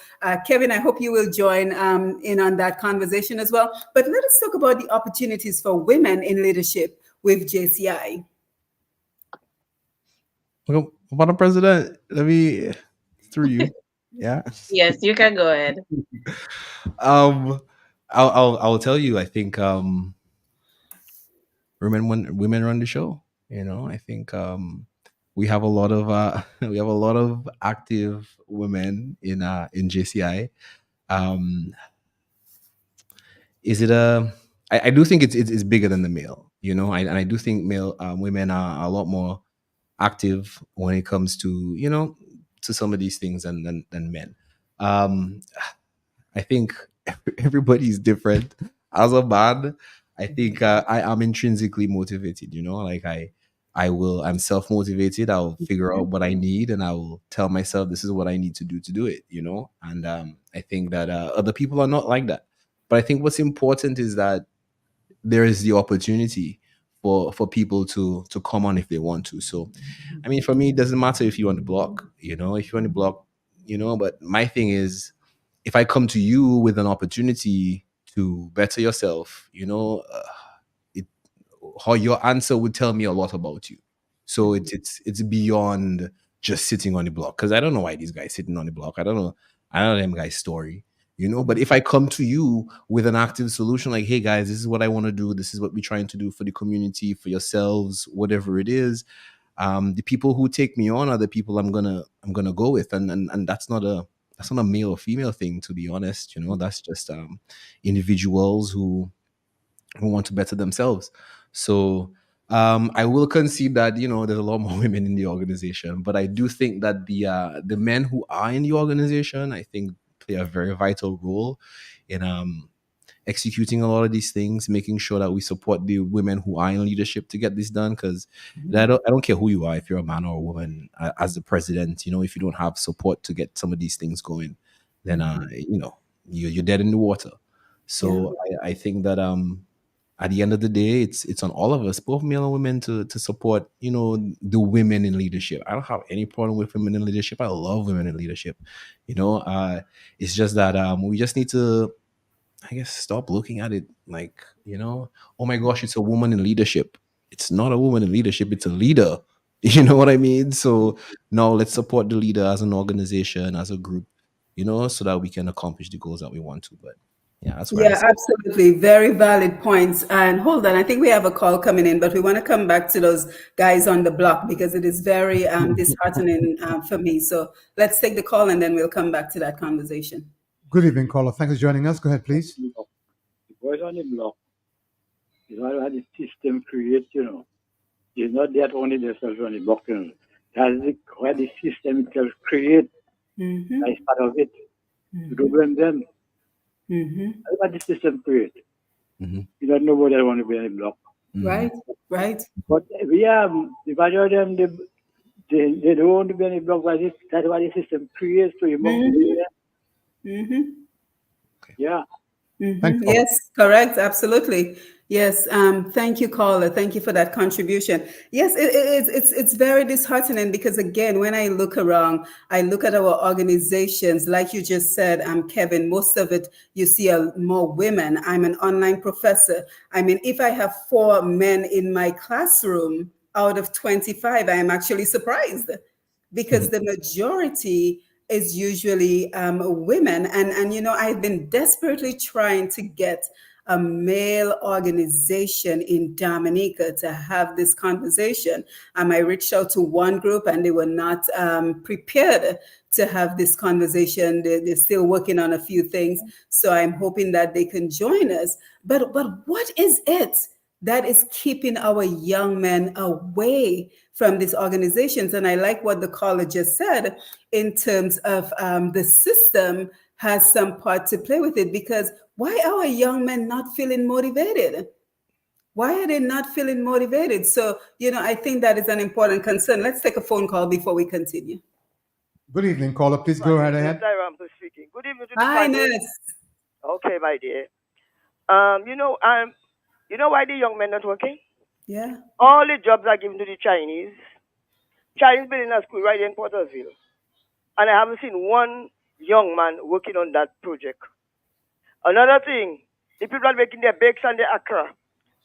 Kevin, I hope you will join in on that conversation as well. But let us talk about the opportunities for women in leadership with JCI. Well, Madam President, let me through you. Yeah. Yes, you can go ahead. um I'll tell you, I think women run the show. I think we have a lot of we have a lot of active women in JCI. Is it I do think it's bigger than the male, and I do think male women are a lot more active when it comes to to some of these things than men. um I think everybody's different. As a man, I think I am intrinsically motivated. Like I'm self motivated. I'll figure out what I need, and I will tell myself this is what I need to do it. And I think that other people are not like that. But I think what's important is that there is the opportunity for people to come on if they want to. So, I mean, for me, it doesn't matter if you want to block. If you want to block, But my thing is, if I come to you with an opportunity to better yourself, it how your answer would tell me a lot about you. So it's beyond just sitting on the block, because I don't know why these guys sitting on the block. I don't know them guys' story. But if I come to you with an active solution, like, hey guys, this is what I want to do, this is what we're trying to do for the community, for yourselves, whatever it is, the people who take me on are the people I'm gonna go with, and that's not a male or female thing, to be honest. That's just individuals who want to better themselves. So I will concede that there's a lot more women in the organization, but I do think that the men who are in the organization, I think, play a very vital role in executing a lot of these things, making sure that we support the women who are in leadership to get this done. Because I don't care who you are, if you're a man or a woman, as the president, if you don't have support to get some of these things going, then you're dead in the water. So I think that at the end of the day, it's on all of us, both male and women, to support, the women in leadership. I don't have any problem with women in leadership. I love women in leadership. It's just that we just need to, I guess, stop looking at it like, oh my gosh, it's a woman in leadership. It's not a woman in leadership, it's a leader. You know what I mean? So now let's support the leader as an organization, as a group, so that we can accomplish the goals that we want to. But yeah, that's where I Yeah, see. absolutely. Very valid points. And hold on, I think we have a call coming in, but we want to come back to those guys on the block because it is very disheartening for me. So let's take the call and then we'll come back to that conversation. Good evening, caller. Thanks for joining us. Go ahead, please. The boys on the block is all how the system creates, It's not that only themselves on the block, That's where the system itself creates. That's part of it. You don't blame them. That's what the system creates. You don't know what they want to be on the block. Right. But we have the majority of them, they don't want to be on the block, but that's what the system creates. So you must Yeah. Yes, correct. Absolutely. Yes. Thank you, caller. Thank you for that contribution. Yes, it's very disheartening because again, when I look around, I look at our organizations, like you just said, Kevin, most of it, you see more women. I'm an online professor. I mean, if I have 4 men in my classroom out of 25, I am actually surprised because the majority is usually women. And I've been desperately trying to get a male organization in Dominica to have this conversation. I reached out to one group and they were not prepared to have this conversation. They're still working on a few things. So I'm hoping that they can join us. But what is it that is keeping our young men away from these organizations? And I like what the caller just said in terms of the system has some part to play with it, because why are our young men not feeling motivated? Why are they not feeling motivated? So, I think that is an important concern. Let's take a phone call before we continue. Good evening, caller. Please go right ahead. Speaking. Good evening to the Hi, panel. Ness. Okay, my dear. You know why the young men not working? Yeah. All the jobs are given to the Chinese. Chinese building a school right in Portersville. And I haven't seen one young man working on that project. Another thing, the people are making their bakes and their akra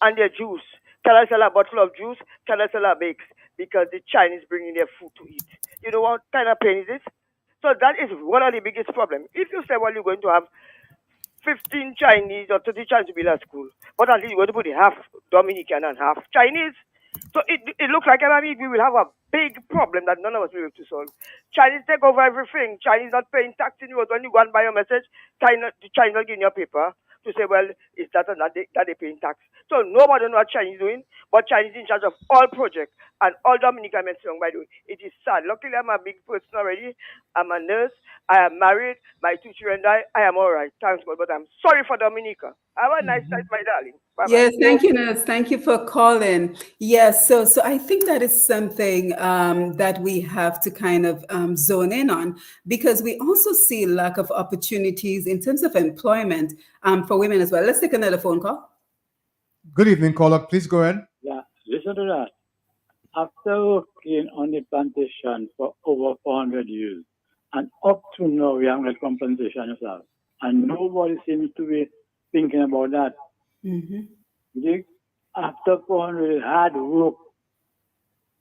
and their juice. Can I sell a bottle of juice? Can I sell a bakes? Because the Chinese bringing their food to eat. You know what kind of pain is it? So that is one of the biggest problems. If you say, well, you're going to have 15 Chinese or 30 Chinese to build a school, but at least you're going to put half Dominican and half Chinese. So it looks like we will have a big problem that none of us will be able to solve. Chinese take over everything. Chinese not paying tax in you. When you go and buy your message, the Chinese not giving you a paper to say, well, it's that and that they paying tax. So nobody knows what Chinese doing, but Chinese in charge of all projects and all Dominican men strong by doing. It is sad. Luckily, I'm a big person already. I'm a nurse. I am married. My 2 children die. I am all right. Thanks God. But I'm sorry for Dominica. Have a nice night, my darling. Bye-bye. Yes, thank you, Ness. Thank you for calling. Yes, so I think that is something that we have to kind of zone in on, because we also see lack of opportunities in terms of employment for women as well. Let's take another phone call. Good evening, caller. Please go ahead. Yeah, listen to that. After working on the plantation for over 400 years, and up to now we haven't got compensation yourself, and nobody seems to be thinking about that. After 400 hard work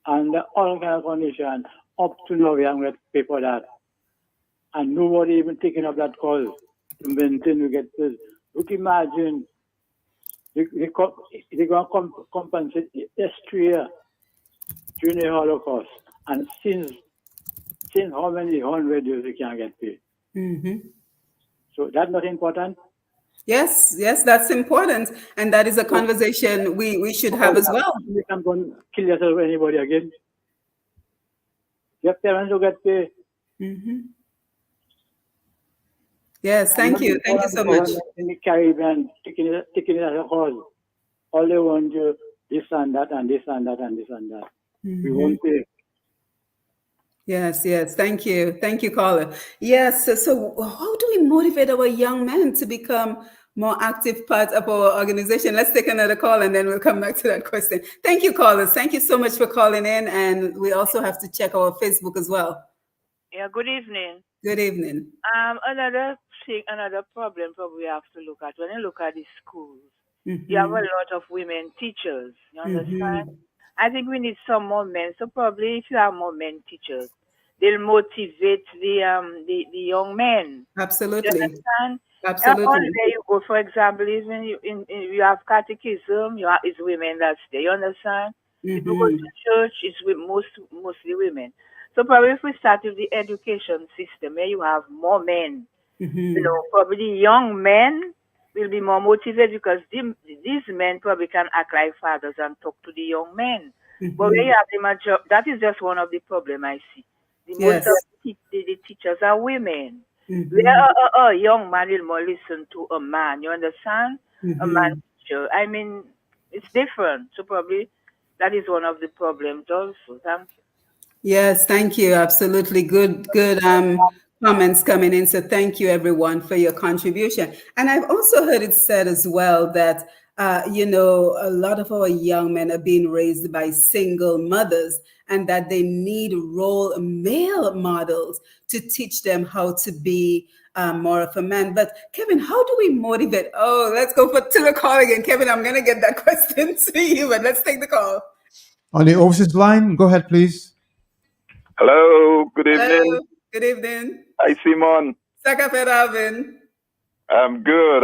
and all kind of condition, up to now we haven't got to pay for that, and nobody even taking up that call to maintain to get this. Look, imagine they're going to compensate Austria during the Holocaust, and since how many 100 years they can't get paid. So that's not important. Yes, that's important, and that is a conversation we should have as well. You can't go and kill yourself or anybody again. Your parents will get paid. Yes, thank you so much. In the Caribbean, taking it as a cause. All they want you this and that and this and that and this and that. We won't pay. Yes. Thank you, caller. Yes. So how do we motivate our young men to become more active part of our organization. Let's take another call and then we'll come back to that question. Thank you, callers. Thank you so much for calling in. And we also have to check our Facebook as well. Yeah, good evening. Good evening. Another thing, another problem probably we have to look at when you look at the schools. You have a lot of women teachers. You understand? I think we need some more men. So probably if you have more men teachers, they'll motivate the young men. Absolutely. You understand? Absolutely. There you go. For example, even you have catechism, it's women that's there. You understand? If you go to church, it's with mostly women. So probably if we start with the education system, where you have more men, probably young men will be more motivated because these men probably can act like fathers and talk to the young men. But where you have the major, that is just one of the problem I see. Most of the teachers are women. Where a young man will more listen to a man. You understand? A man teacher. I mean, it's different. So probably that is one of the problems also. Thank you. Yes, thank you. Absolutely good comments coming in. So thank you everyone for your contribution. And I've also heard it said as well that a lot of our young men are being raised by single mothers and that they need male models to teach them how to be more of a man. But Kevin, how do we motivate? Oh, let's go to the call again. Kevin, I'm going to get that question to you, but let's take the call. On the overseas line, go ahead, please. Hello, good evening. Hello, good evening. Hi, Simon. Sakafed Alvin. I'm good.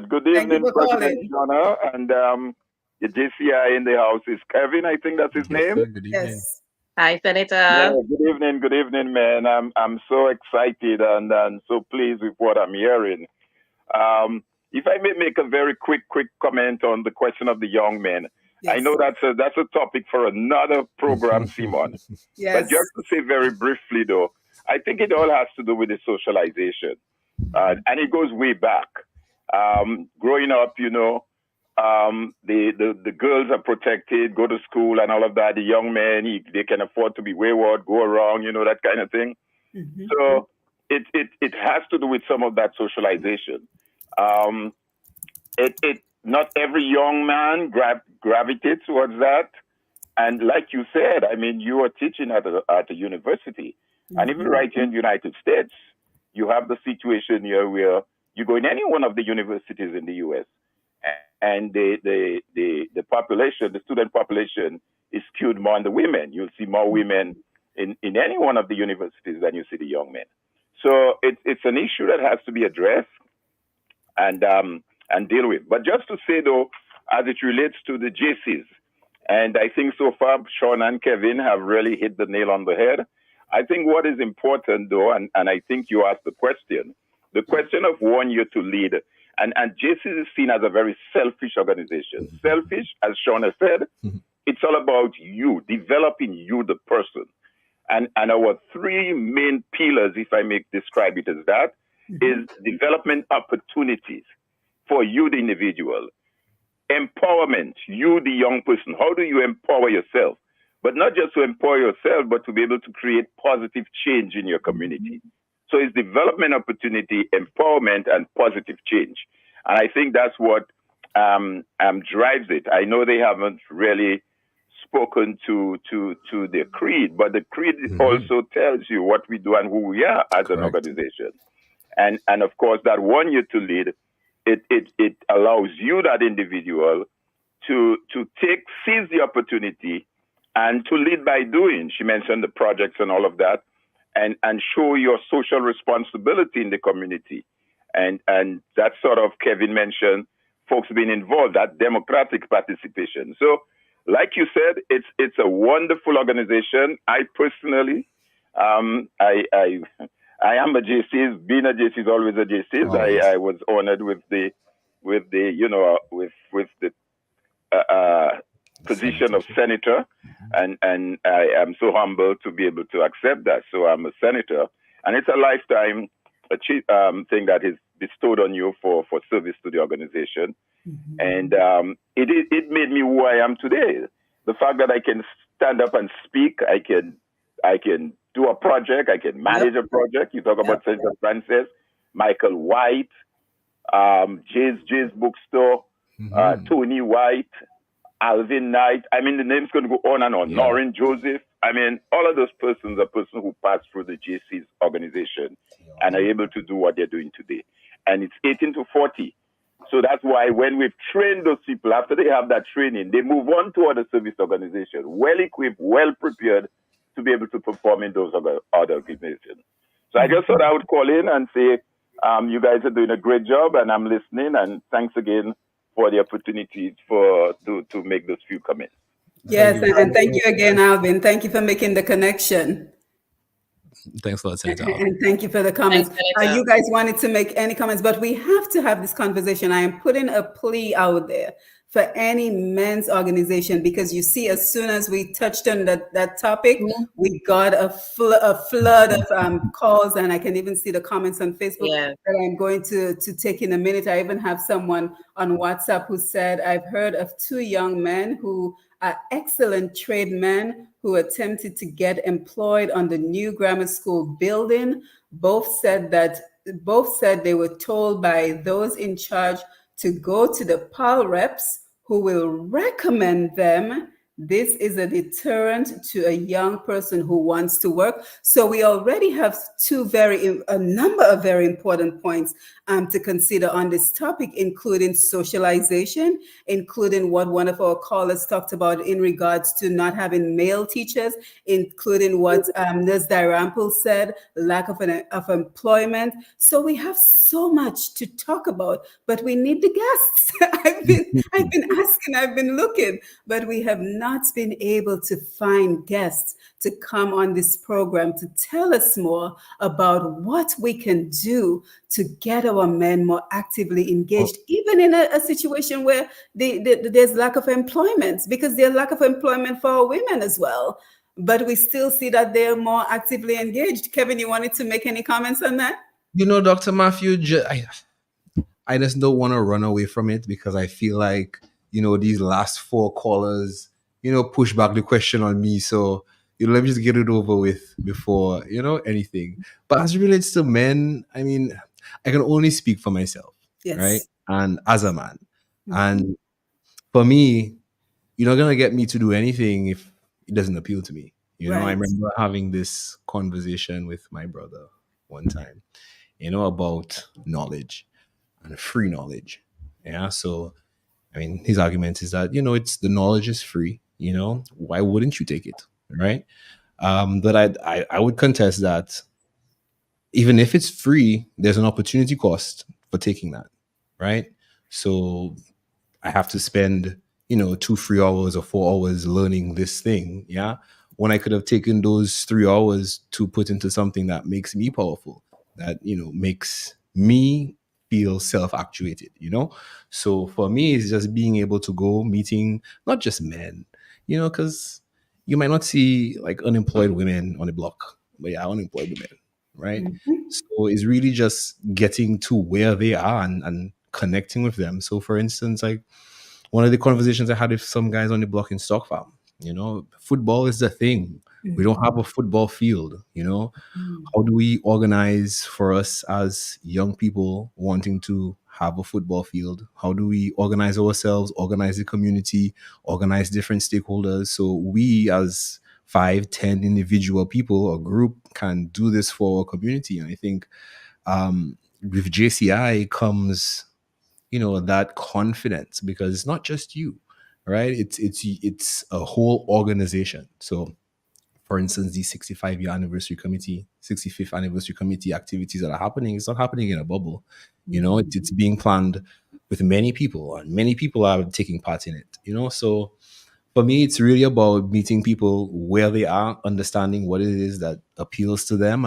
Good evening, President Shonna, and the JCI in the house is Kevin. I think that's his name. Good evening. Yes. Hi, Senator. Yeah, good evening, man. I'm so excited and so pleased with what I'm hearing. If I may make a very quick comment on the question of the young men. Yes. I know that's a topic for another program, Simon. Yes. But just to say very briefly, though, I think it all has to do with the socialization. And it goes way back. Growing up, the girls are protected, go to school and all of that. The young men, they can afford to be wayward, go around, that kind of thing. So it has to do with some of that socialization. Not every young man gravitates towards that. And like you said, I mean, you are teaching at a university. And even right here in the United States, you have the situation here where you go in any one of the universities in the U.S. and the population, the student population is skewed more on the women. You'll see more women in any one of the universities than you see the young men. So it's an issue that has to be addressed and deal with. But just to say, though, as it relates to the JCs, and I think so far, Sean and Kevin have really hit the nail on the head. I think what is important, though, and I think you asked the question of 1 year to lead, and JCs is seen as a very selfish organization. Selfish, as Sean has said, it's all about you, developing you, the person. And our three main pillars, if I may describe it as that, is development opportunities for you, the individual. Empowerment, you, the young person. How do you empower yourself? But not just to empower yourself, but to be able to create positive change in your community. So it's development opportunity, empowerment, and positive change. And I think that's what drives it. I know they haven't really spoken to their creed, but the creed also tells you what we do and who we are as an organization. And of course, that 1 year to lead, it allows you, that individual, to seize the opportunity and to lead by doing. She mentioned the projects and all of that, and show your social responsibility in the community. And that sort of, Kevin mentioned, folks being involved, that democratic participation. So, like you said, it's a wonderful organization. I personally, I am a JCs. Being a JC is always a JCs. I was honored with the position of senator, and I am so humbled to be able to accept that. So I'm a senator, and it's a lifetime thing that is bestowed on you for service to the organization. And it made me who I am today. The fact that I can stand up and speak, I can do a project, I can manage a project. You talk about Senator Francis, Michael White, Jay's Bookstore, Tony White, Alvin Knight. I mean, the name's going to go on and on. Yeah. Norrin Joseph. I mean, all of those persons are persons who passed through the JC's organization and are able to do what they're doing today. And it's 18 to 40. So that's why when we've trained those people, after they have that training, they move on to other service organizations, well equipped, well prepared to be able to perform in those other organizations. So I just thought I would call in and say, you guys are doing a great job, and I'm listening. And thanks again for the opportunity to make those few comments. Yes, and thank you again, Alvin. Thank you for making the connection. Thanks a lot, Senator. And thank you for the comments. You guys wanted to make any comments, but we have to have this conversation. I am putting a plea out there for any men's organization, because you see, as soon as we touched on that topic, we got a flood of calls, and I can even see the comments on Facebook that I'm going to take in a minute. I even have someone on WhatsApp who said, I've heard of 2 young men who are excellent tradesmen who attempted to get employed on the new grammar school building. Both said they were told by those in charge to go to the PAL reps who will recommend them. This is a deterrent to a young person who wants to work. So we already have a number of very important points to consider on this topic, including socialization, including what one of our callers talked about in regards to not having male teachers, including what Ms. Dirampel said, lack of employment. So we have so much to talk about, but we need the guests. I've been asking, I've been looking, but we have not been able to find guests to come on this program to tell us more about what we can do to get our men more actively engaged, even in a situation where there's lack of employment, because there's lack of employment for our women as well. But we still see that they're more actively engaged. Kevin, you wanted to make any comments on that? You know, Dr. Matthew, I just don't want to run away from it, because I feel like, these last 4 callers, push back the question on me. So, let me just get it over with before, anything. But as it relates to men, I mean, I can only speak for myself, right? And as a man. And for me, you're not going to get me to do anything if it doesn't appeal to me. I remember having this conversation with my brother one time, about knowledge and free knowledge. Yeah. So, I mean, his argument is that, it's the knowledge is free. Why wouldn't you take it? Right. But I would contest that even if it's free, there's an opportunity cost for taking that. Right. So I have to spend, 2, 3 hours or 4 hours learning this thing. Yeah. When I could have taken those 3 hours to put into something that makes me powerful, that, makes me feel self-actuated, So for me, it's just being able to go meeting not just men, because you might not see like unemployed women on the block, but yeah, unemployed women, right? So it's really just getting to where they are and connecting with them. So for instance, like one of the conversations I had with some guys on the block in Stock Farm, football is the thing. We don't have a football field, How do we organize for us as young people wanting to have a football field? How do we organize ourselves, organize the community, organize different stakeholders so we as 5, 10 individual people or group can do this for our community? And I think with JCI comes, that confidence, because it's not just you, right? It's a whole organization. So for instance, the 65th anniversary committee activities that are happening, it's not happening in a bubble. It's being planned with many people, and many people are taking part in it. So for me, it's really about meeting people where they are, understanding what it is that appeals to them,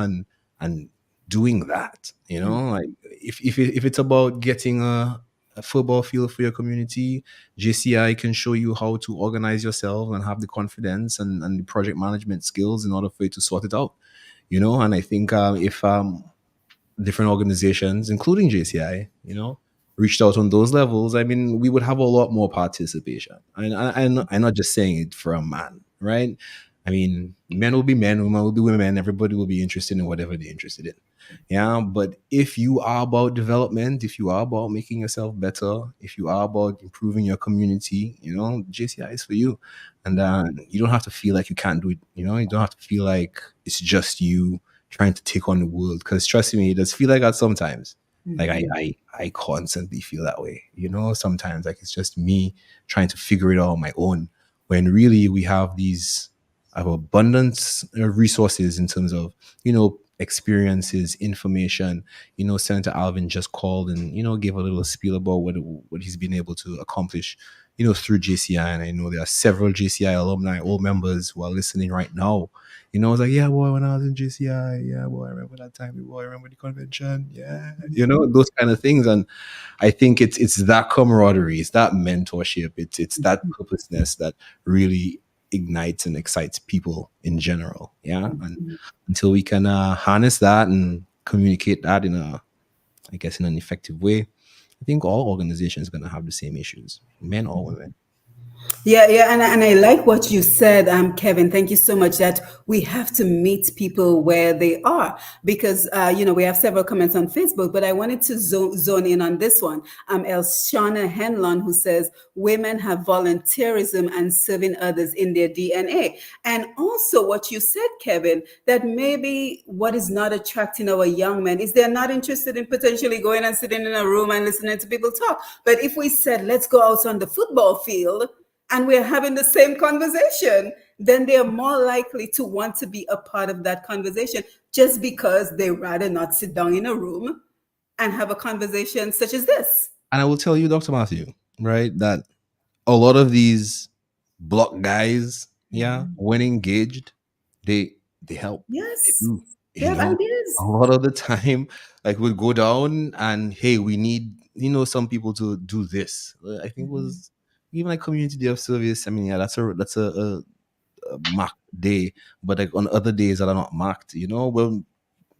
and doing that. Like if it's about getting a football field for your community, JCI can show you how to organize yourself and have the confidence and the project management skills in order for you to sort it out. And I think if different organizations, including JCI, reached out on those levels, I mean, we would have a lot more participation. And I'm not just saying it for a man, right? I mean, men will be men, women will be women, everybody will be interested in whatever they're interested in. Yeah, but if you are about development, if you are about making yourself better, if you are about improving your community, JCI is for you. And you don't have to feel like you can't do it. You don't have to feel like it's just you trying to take on the world. Because trust me, it does feel like that sometimes. Like I constantly feel that way. Sometimes like it's just me trying to figure it out on my own. When really we have abundance of resources in terms of experiences, information. Senator Alvin just called and gave a little spiel about what he's been able to accomplish through JCI. And I know there are several JCI alumni, old members who are listening right now. I was like, yeah, boy, when I was in JCI, yeah, boy, I remember that time, boy, I remember the convention, yeah, those kind of things. And I think it's that camaraderie, it's that mentorship, it's that purposeness that really ignites and excites people in general. Yeah. And until we can harness that and communicate that in an effective way, I think all organizations are going to have the same issues, men or women. Yeah, and I like what you said, Kevin. Thank you so much. That we have to meet people where they are, because we have several comments on Facebook, but I wanted to zone in on this one. Shonna Henlon, who says women have volunteerism and serving others in their DNA, and also what you said, Kevin, that maybe what is not attracting our young men is they're not interested in potentially going and sitting in a room and listening to people talk. But if we said, let's go out on the football field and we're having the same conversation, then they're more likely to want to be a part of that conversation, just because they rather not sit down in a room and have a conversation such as this. And I will tell you, Dr. Matthew, right, that a lot of these block guys, when engaged, they help. They Yes, do. they have A ideas. lot of the time, like we'll go down and hey, we need some people to do this. I think it was even like community day of service. I mean, yeah, that's a marked day, but like on other days that are not marked, well,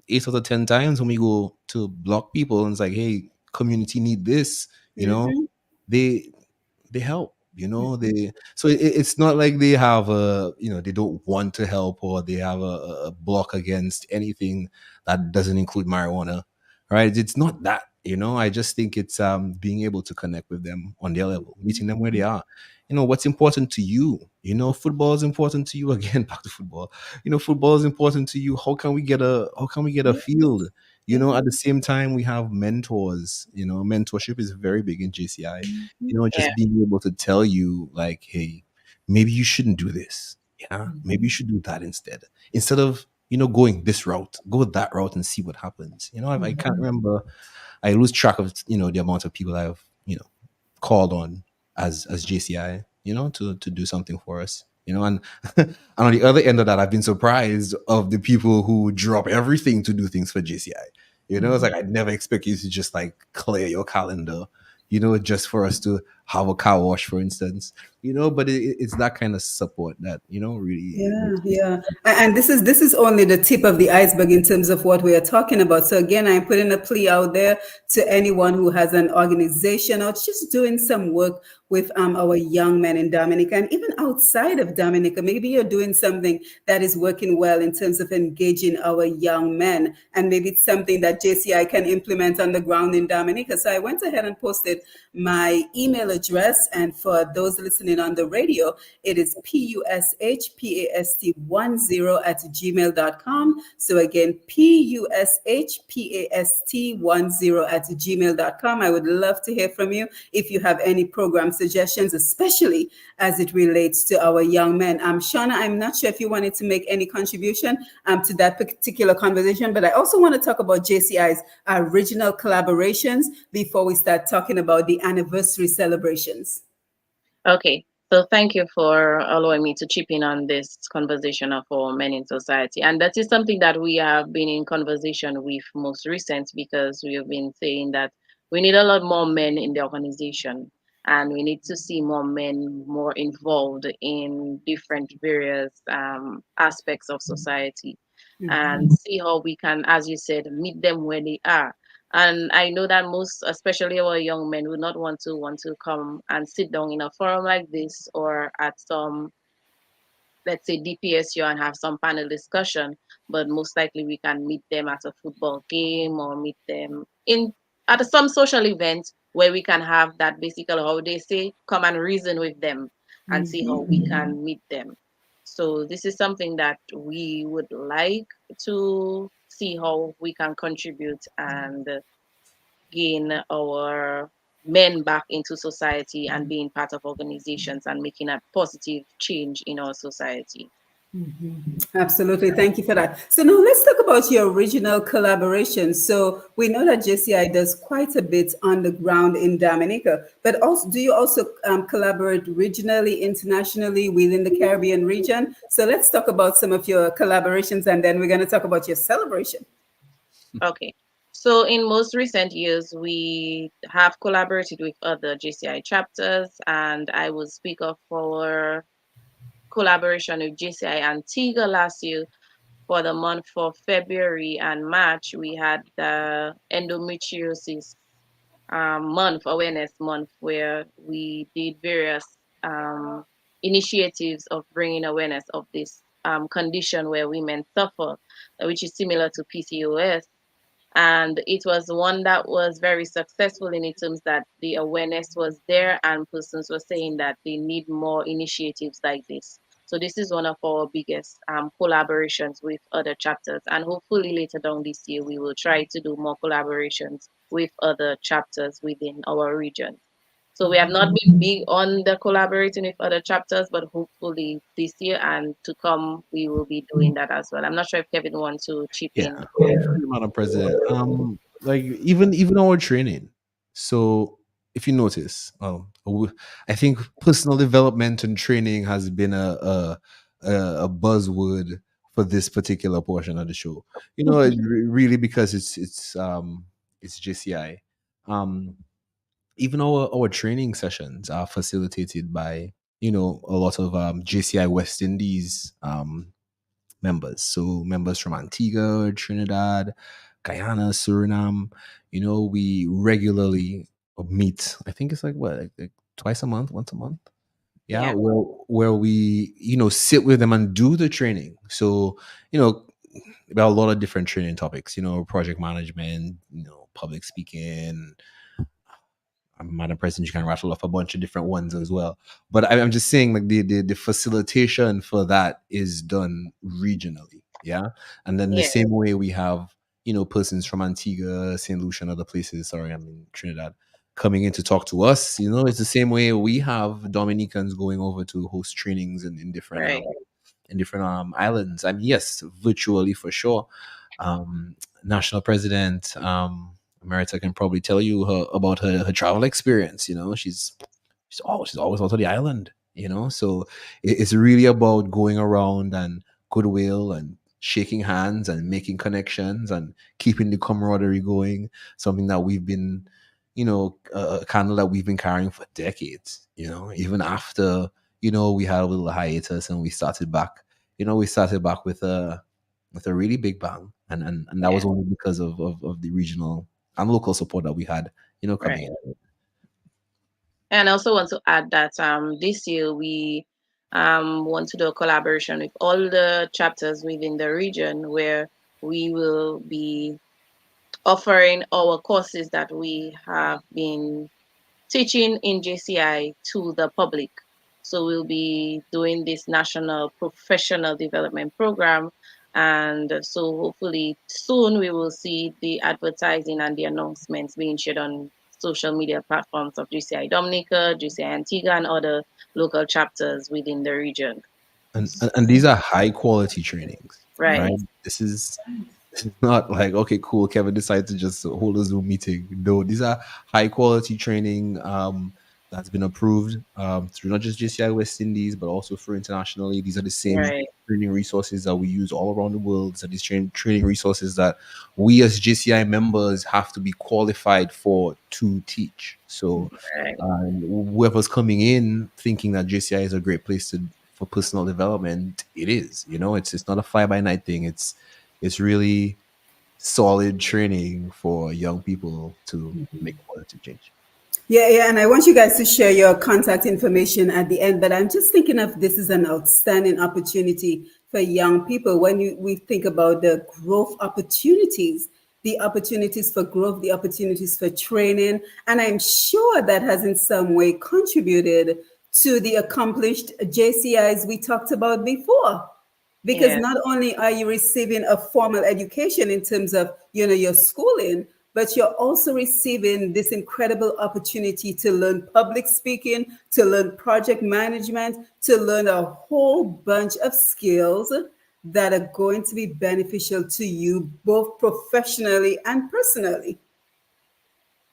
8 out of 10 times when we go to block people and it's like, hey, community need this, they they help. It's not like they have they don't want to help, or they have a block against anything that doesn't include marijuana, right? It's not that. I just think it's being able to connect with them on their level, meeting them where they are. What's important to you. Football is important to you. Again, back to football. Football is important to you. How can we get a field? At the same time, we have mentors. Mentorship is very big in JCI. Yeah. Just being able to tell you, like, hey, maybe you shouldn't do this. Yeah, maybe you should do that instead of going this route, go that route and see what happens. I can't remember. I lose track of the amount of people I've called on as JCI, to do something for us. And and on the other end of that, I've been surprised of the people who drop everything to do things for JCI. It's like I'd never expect you to just like clear your calendar, just for us to have a car wash, for instance. But it's that kind of support that really makes me. Yeah. And this is only the tip of the iceberg in terms of what we are talking about. So again, I'm putting a plea out there to anyone who has an organization or just doing some work with our young men in Dominica, and even outside of Dominica. Maybe you're doing something that is working well in terms of engaging our young men, and maybe it's something that JCI can implement on the ground in Dominica. So I went ahead and posted my email address, and for those listening on the radio, it is pushpast10@gmail.com. So again, pushpast10@gmail.com. I would love to hear from you if you have any program suggestions, especially as it relates to our young men. Shonna, I'm not sure if you wanted to make any contribution to that particular conversation, but I also want to talk about JCI's original collaborations before we start talking about the anniversary celebrations. Okay. So thank you for allowing me to chip in on this conversation of our men in society. And that is something that we have been in conversation with most recent, because we have been saying that we need a lot more men in the organization, and we need to see more men more involved in different various aspects of society, and see how we can, as you said, meet them where they are. And I know that most, especially our young men, would not want to come and sit down in a forum like this, or at some let's say DPSU and have some panel discussion, but most likely we can meet them at a football game or meet them in at some social event where we can have that basically how they say come and reason with them and see how we can meet them. So this is something that we would like to see how we can contribute and gain our men back into society and being part of organizations and making a positive change in our society. Absolutely. Thank you for that. So now let's talk about your original collaboration. So we know that JCI does quite a bit on the ground in Dominica, but also do you also collaborate regionally, internationally within the Caribbean region? So let's talk about some of your collaborations and then we're going to talk about your celebration. Okay. So in most recent years, we have collaborated with other JCI chapters, and I will speak of our collaboration with JCI Antigua last year. For the month of February and March, we had the endometriosis month, awareness month, where we did various um, initiatives of bringing awareness of this condition where women suffer, which is similar to PCOS. And it was one that was very successful in terms that the awareness was there and persons were saying that they need more initiatives like this. So this is one of our biggest collaborations with other chapters, and hopefully later down this year we will try to do more collaborations with other chapters within our region. So we have not been big on the collaborating with other chapters, but hopefully this year and to come, we will be doing that as well. I'm not sure if Kevin wants to chip Yeah, in. Madam President. Like even our training. So if you notice, I think personal development and training has been a buzzword for this particular portion of the show. Really because it's JCI. Um, Even our training sessions are facilitated by a lot of JCI West Indies members. So members from Antigua, Trinidad, Guyana, Suriname. We regularly meet. I think it's like what, like twice a month, once a month. Yeah, Yeah, where we sit with them and do the training. So about a lot of different training topics. Project management, public speaking, Madam President, you can rattle off a bunch of different ones as well. But I'm just saying, like the facilitation for that is done regionally, yeah. And then the yeah, same way we have persons from Antigua, Saint Lucia, and other places. Sorry, I mean Trinidad, coming in to talk to us. It's the same way we have Dominicans going over to host trainings in different right, islands. I mean, yes, virtually for sure. National President. Merita can probably tell you about her travel experience. She's always out of the island. So it's really about going around and goodwill and shaking hands and making connections and keeping the camaraderie going. Something that we've been, a candle that we've been carrying for decades. Even after we had a little hiatus and we started back. We started back with a really big bang, and that yeah, was only because of the regional and local support that we had, coming right. in. And I also want to add that this year we want to do a collaboration with all the chapters within the region where we will be offering our courses that we have been teaching in JCI to the public. So we'll be doing this national professional development program. And so hopefully soon we will see the advertising and the announcements being shared on social media platforms of JCI Dominica, JCI Antigua, and other local chapters within the region. And these are high quality trainings, Right, right? This is not like, okay, cool, Kevin decided to just hold a Zoom meeting. No, these are high quality training that's been approved through not just JCI West Indies, but also for internationally. These are the same right, training resources that we use all around the world. So these training resources that we as JCI members have to be qualified for to teach. So right, whoever's coming in thinking that JCI is a great place for personal development, it is. It's not a fly by night thing. It's really solid training for young people to make a positive change. Yeah, and I want you guys to share your contact information at the end. But I'm just thinking of this is an outstanding opportunity for young people when we think about the growth opportunities, the opportunities for growth, the opportunities for training. And I'm sure that has in some way contributed to the accomplished JCIs we talked about before. Because Yes, not only are you receiving a formal education in terms of your schooling, but you're also receiving this incredible opportunity to learn public speaking, to learn project management, to learn a whole bunch of skills that are going to be beneficial to you both professionally and personally.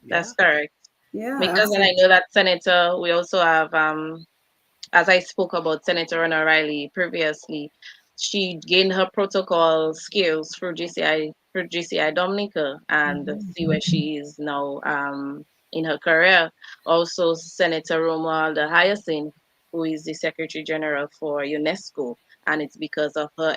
that's Yeah. correct. Yeah, Because and I absolutely. know that Senator, we also have as I spoke about Senator Ronna Riley previously, she gained her protocol skills through GCI Dominica and see where she is now in her career. Also Senator Romualda Hyacinth, who is the Secretary General for UNESCO. And it's because of her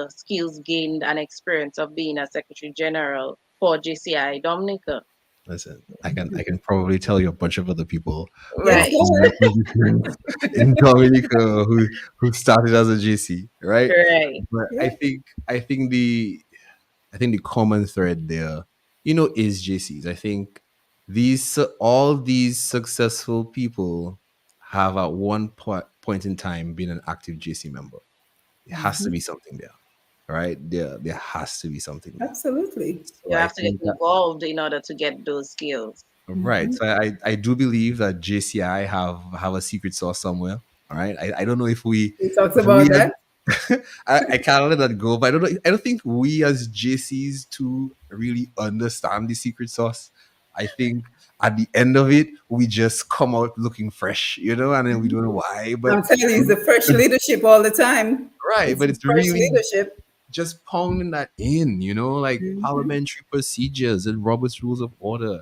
skills gained and experience of being a Secretary General for GCI Dominica. Listen, I can probably tell you a bunch of other people Yes, Right, go in Dominica who started as a GC, right? right. But I ahead. think I think the I think the common thread there, is JCs. I think all these successful people have at one point in time been an active JC member. There has to be something there, right? There has to be something there. Absolutely. You So I have to get think that involved in order to get those skills. right. So I do believe that JCI have a secret sauce somewhere. All right. I don't know We talked if we about that. I can't let that go, but I don't think we as JCs to really understand the secret sauce. I think at the end of it, we just come out looking fresh, and then we don't know why. But I'm telling you, it's the fresh leadership all the time. right, It's but the it's fresh really leadership. just pounding that in, like parliamentary procedures and Robert's Rules of Order.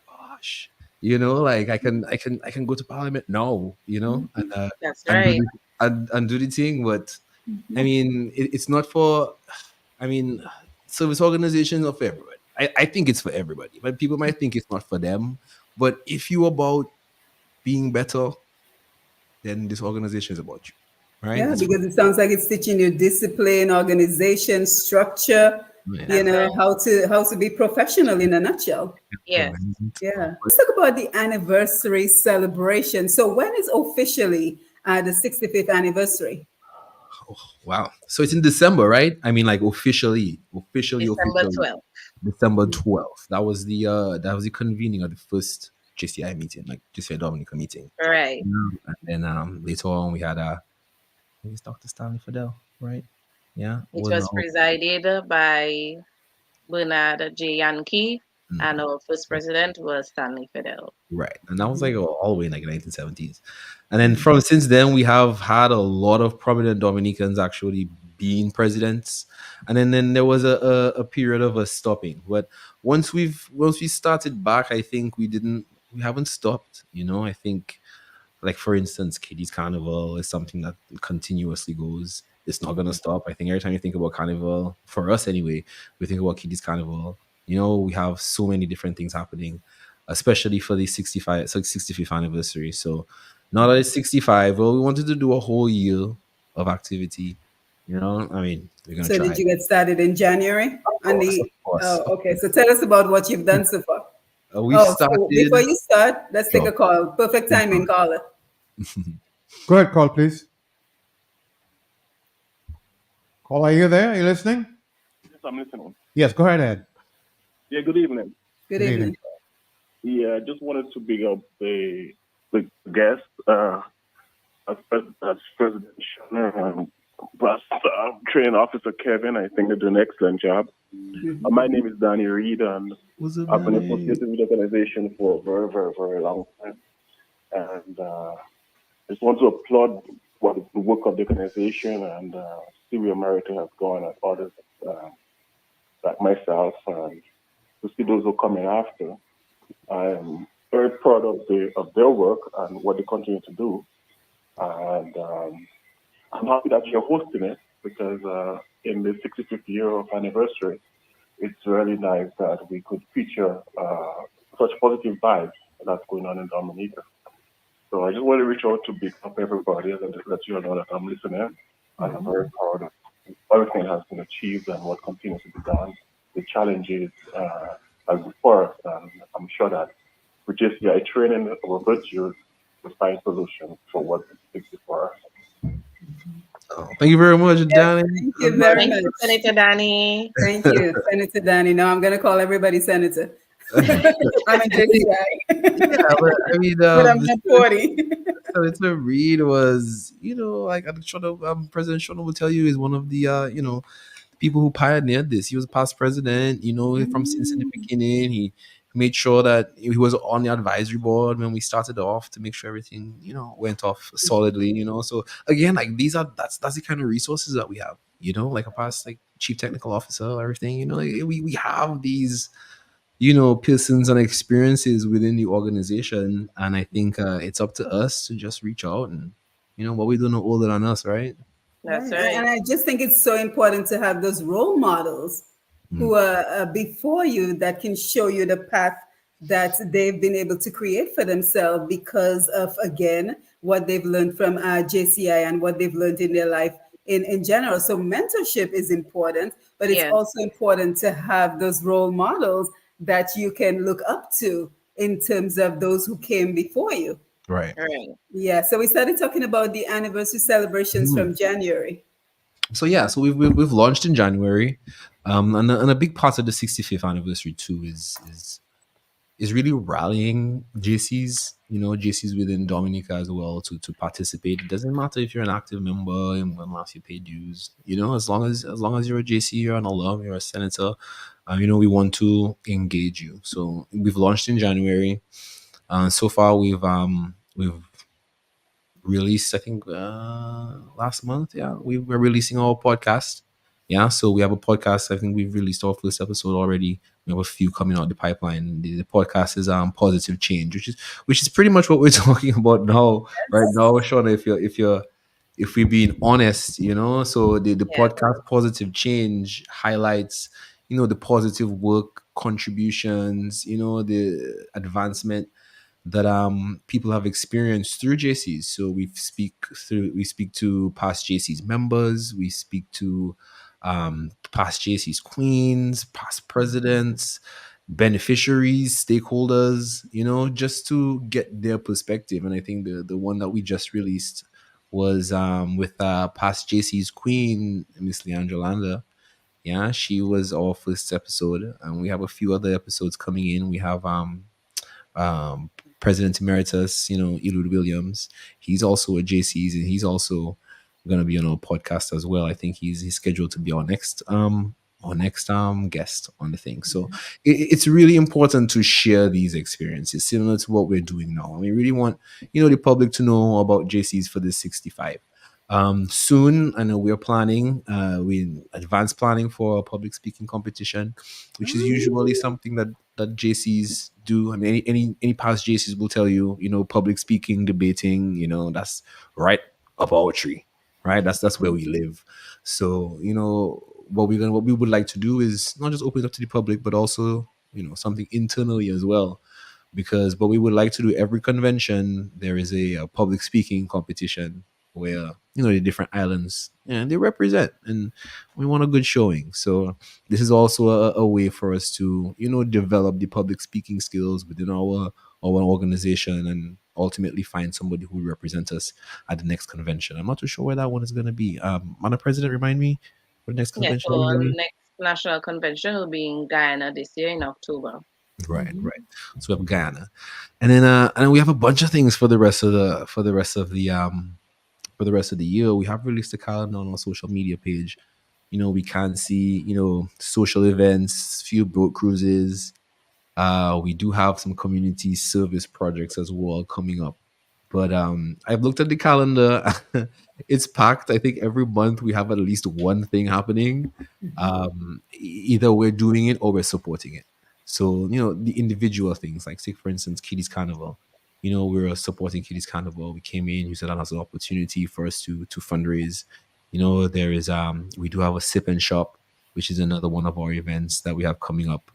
Gosh, like I can go to parliament now, That's and do right. the and do the thing. But I mean, it's not for. I mean, service organizations are for everybody. I think it's for everybody, but people might think it's not for them. But if you about being better, then this organization is about you, right? Yeah, It's for because it sounds like it's teaching you discipline, organization, structure, yeah. That's right. how to be professional in a nutshell. Yes. Yeah. Let's talk about the anniversary celebration. So when is officially the 65th anniversary? Wow. So it's in December, right? I mean, like December officially, 12th. December 12th. That was the convening of the first JCI meeting, like JCI Dominica meeting. Right. And then later on we had I think it's Dr. Stanley Fidel, right? Yeah, It was was presided by Bernard J. Yankee, and our first president was Stanley Fidel. right, and that was like all the way in like 1970s, and then since then we have had a lot of prominent Dominicans actually being presidents, and then there was a period of us stopping, but once we started back, I think we haven't stopped. I think, like, for instance, Kitty's Carnival is something that continuously goes. It's not gonna stop. I think every time you think about Carnival, for us anyway, we think about Kitty's Carnival. We have so many different things happening, especially for the 65th anniversary. So now that it's 65, well, we wanted to do a whole year of activity. I mean, we're gonna So did try. you get started in January? Of On course, of the course. Oh, okay. So tell us about what you've done so far. We've Oh, so before started. you start, let's take Sure. a call. Perfect timing, caller. Go ahead, call, please. Call, are you there? Are you listening? Yes, I'm listening. Yes, go ahead, Ed. Yeah, good evening. Good Good evening. evening. Yeah, I just wanted to big up the guest, as President Shonna and plus Training Officer Kevin. I think they do an excellent job. My name is Danny Reed, and What's up, I've been Danny? associated with the organization for a very, very, very long time. And I just want to applaud the work of the organization and see where America has gone and others like myself, and to see those who are coming after. I am very proud of their work and what they continue to do. And I'm happy that you're hosting it because in the 65th year of anniversary, it's really nice that we could feature such positive vibes that's going on in Dominica. So I just want to reach out to big up everybody and just let you know that I'm listening. And I'm very proud of everything that has been achieved and what continues to be done. The challenges are before us, and I'm sure that we just training our virtues to find solutions for what is before us. Oh, thank you very much, Danny. Thank you very Thank much. you, Senator Danny. Thank you, Senator Danny. No, I'm going to call everybody Senator. I'm in JCI, Yeah, but I mean, but I'm not 40. Senator Reid was, like President Shonna will tell you, is one of the, people who pioneered this. He was a past president, from since in the beginning. He made sure that he was on the advisory board when we started off to make sure everything, went off solidly, So again, like that's the kind of resources that we have, like a past like chief technical officer, everything, like we have these, persons and experiences within the organization. And I think it's up to us to just reach out and, what we don't know older than us, right? That's Right. right. And I just think it's so important to have those role models who are before you that can show you the path that they've been able to create for themselves because of, again, what they've learned from JCI and what they've learned in their life in general. So mentorship is important, but it's Yes. also important to have those role models that you can look up to in terms of those who came before you. Right. Right. Yeah. So we started talking about the anniversary celebrations from January. So yeah, so we've launched in January, and a big part of the 65th anniversary too is really rallying JCs, JCs within Dominica as well to participate. It doesn't matter if you're an active member and when last you pay dues, as long as you're a JC, you're an alum, you're a senator, we want to engage you. So we've launched in January. So far we've released, I think, last month. Yeah, we were releasing our podcast. Yeah, so we have a podcast. I think we've released our first episode already. We have a few coming out the pipeline. The podcast is positive change, which is pretty much what we're talking about now, right now, Shonna. If we're being honest, so the podcast positive change highlights, the positive work contributions, the advancement that people have experienced through JCs. So we speak to past JCs members, we speak to past JCs queens, past presidents, beneficiaries, stakeholders, just to get their perspective. And I think the one that we just released was with past JC's queen, Miss Leandra Landa. Yeah, she was our first episode, and we have a few other episodes coming in. We have um, President Emeritus, Elud Williams. He's also a JC's, and he's also going to be on our podcast as well. I think he's scheduled to be our next guest on the thing. So it's really important to share these experiences, similar to what we're doing now. And we really want the public to know about JC's for this 65. Soon, I know we're planning, we advanced planning for a public speaking competition, which is usually something that JCs do. I mean, any past JCs will tell you, public speaking, debating, that's right up our tree, right? That's where we live. So, what we would like to do is not just open it up to the public, but also, something internally as well. Because what we would like to do every convention, there is a public speaking competition where the different islands and they represent, and we want a good showing. So this is also a way for us to develop the public speaking skills within our organization, and ultimately find somebody who will represent us at the next convention. I'm not too sure where that one is going to be. Madam President, remind me what the next Yeah, convention so is. next national convention will be in Guyana this year in October. Right. So we have Guyana, and then we have a bunch of things for the rest of the year. We have released a calendar on our social media page. We can see social events, few boat cruises. We do have some community service projects as well coming up. But I've looked at the calendar. It's packed. I think every month we have at least one thing happening. Either we're doing it or we're supporting it. So, the individual things, like, say, for instance, Kiddies Carnival. We're supporting Kiddies Carnival. We came in, used that as an opportunity for us to fundraise. There is we do have a sip and shop, which is another one of our events that we have coming up.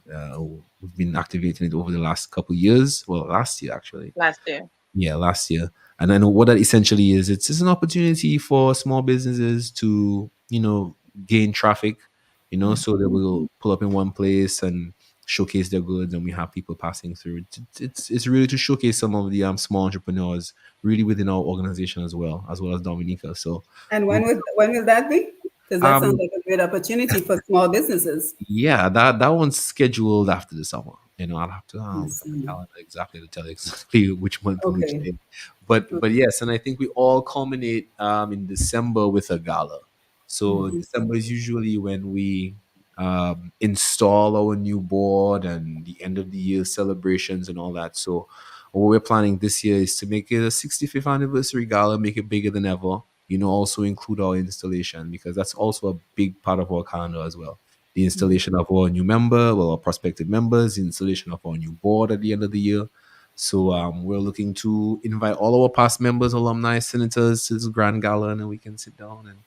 We've been activating it over the last couple of years. Well, last year actually. Last year. Yeah, last year. And then what that essentially is, it's an opportunity for small businesses to, gain traffic, so they will pull up in one place and showcase their goods, and we have people passing through. It's really to showcase some of the small entrepreneurs really within our organization as well as Dominica. So And when will that be? Because that sounds um like a great opportunity for small businesses. yeah, that one's scheduled after the summer. I'll have to look at the Awesome. calendar exactly to tell you exactly which month and which Okay. day. But yes, and I think we all culminate in December with a gala. So December is usually when we install our new board and the end of the year celebrations and all that. So what we're planning this year is to make it a 65th anniversary gala, make it bigger than ever. Also include our installation, because that's also a big part of our calendar as well. The installation of our new member, well, our prospective members, the installation of our new board at the end of the year. So we're looking to invite all our past members, alumni, senators to this grand gala, and then we can sit down and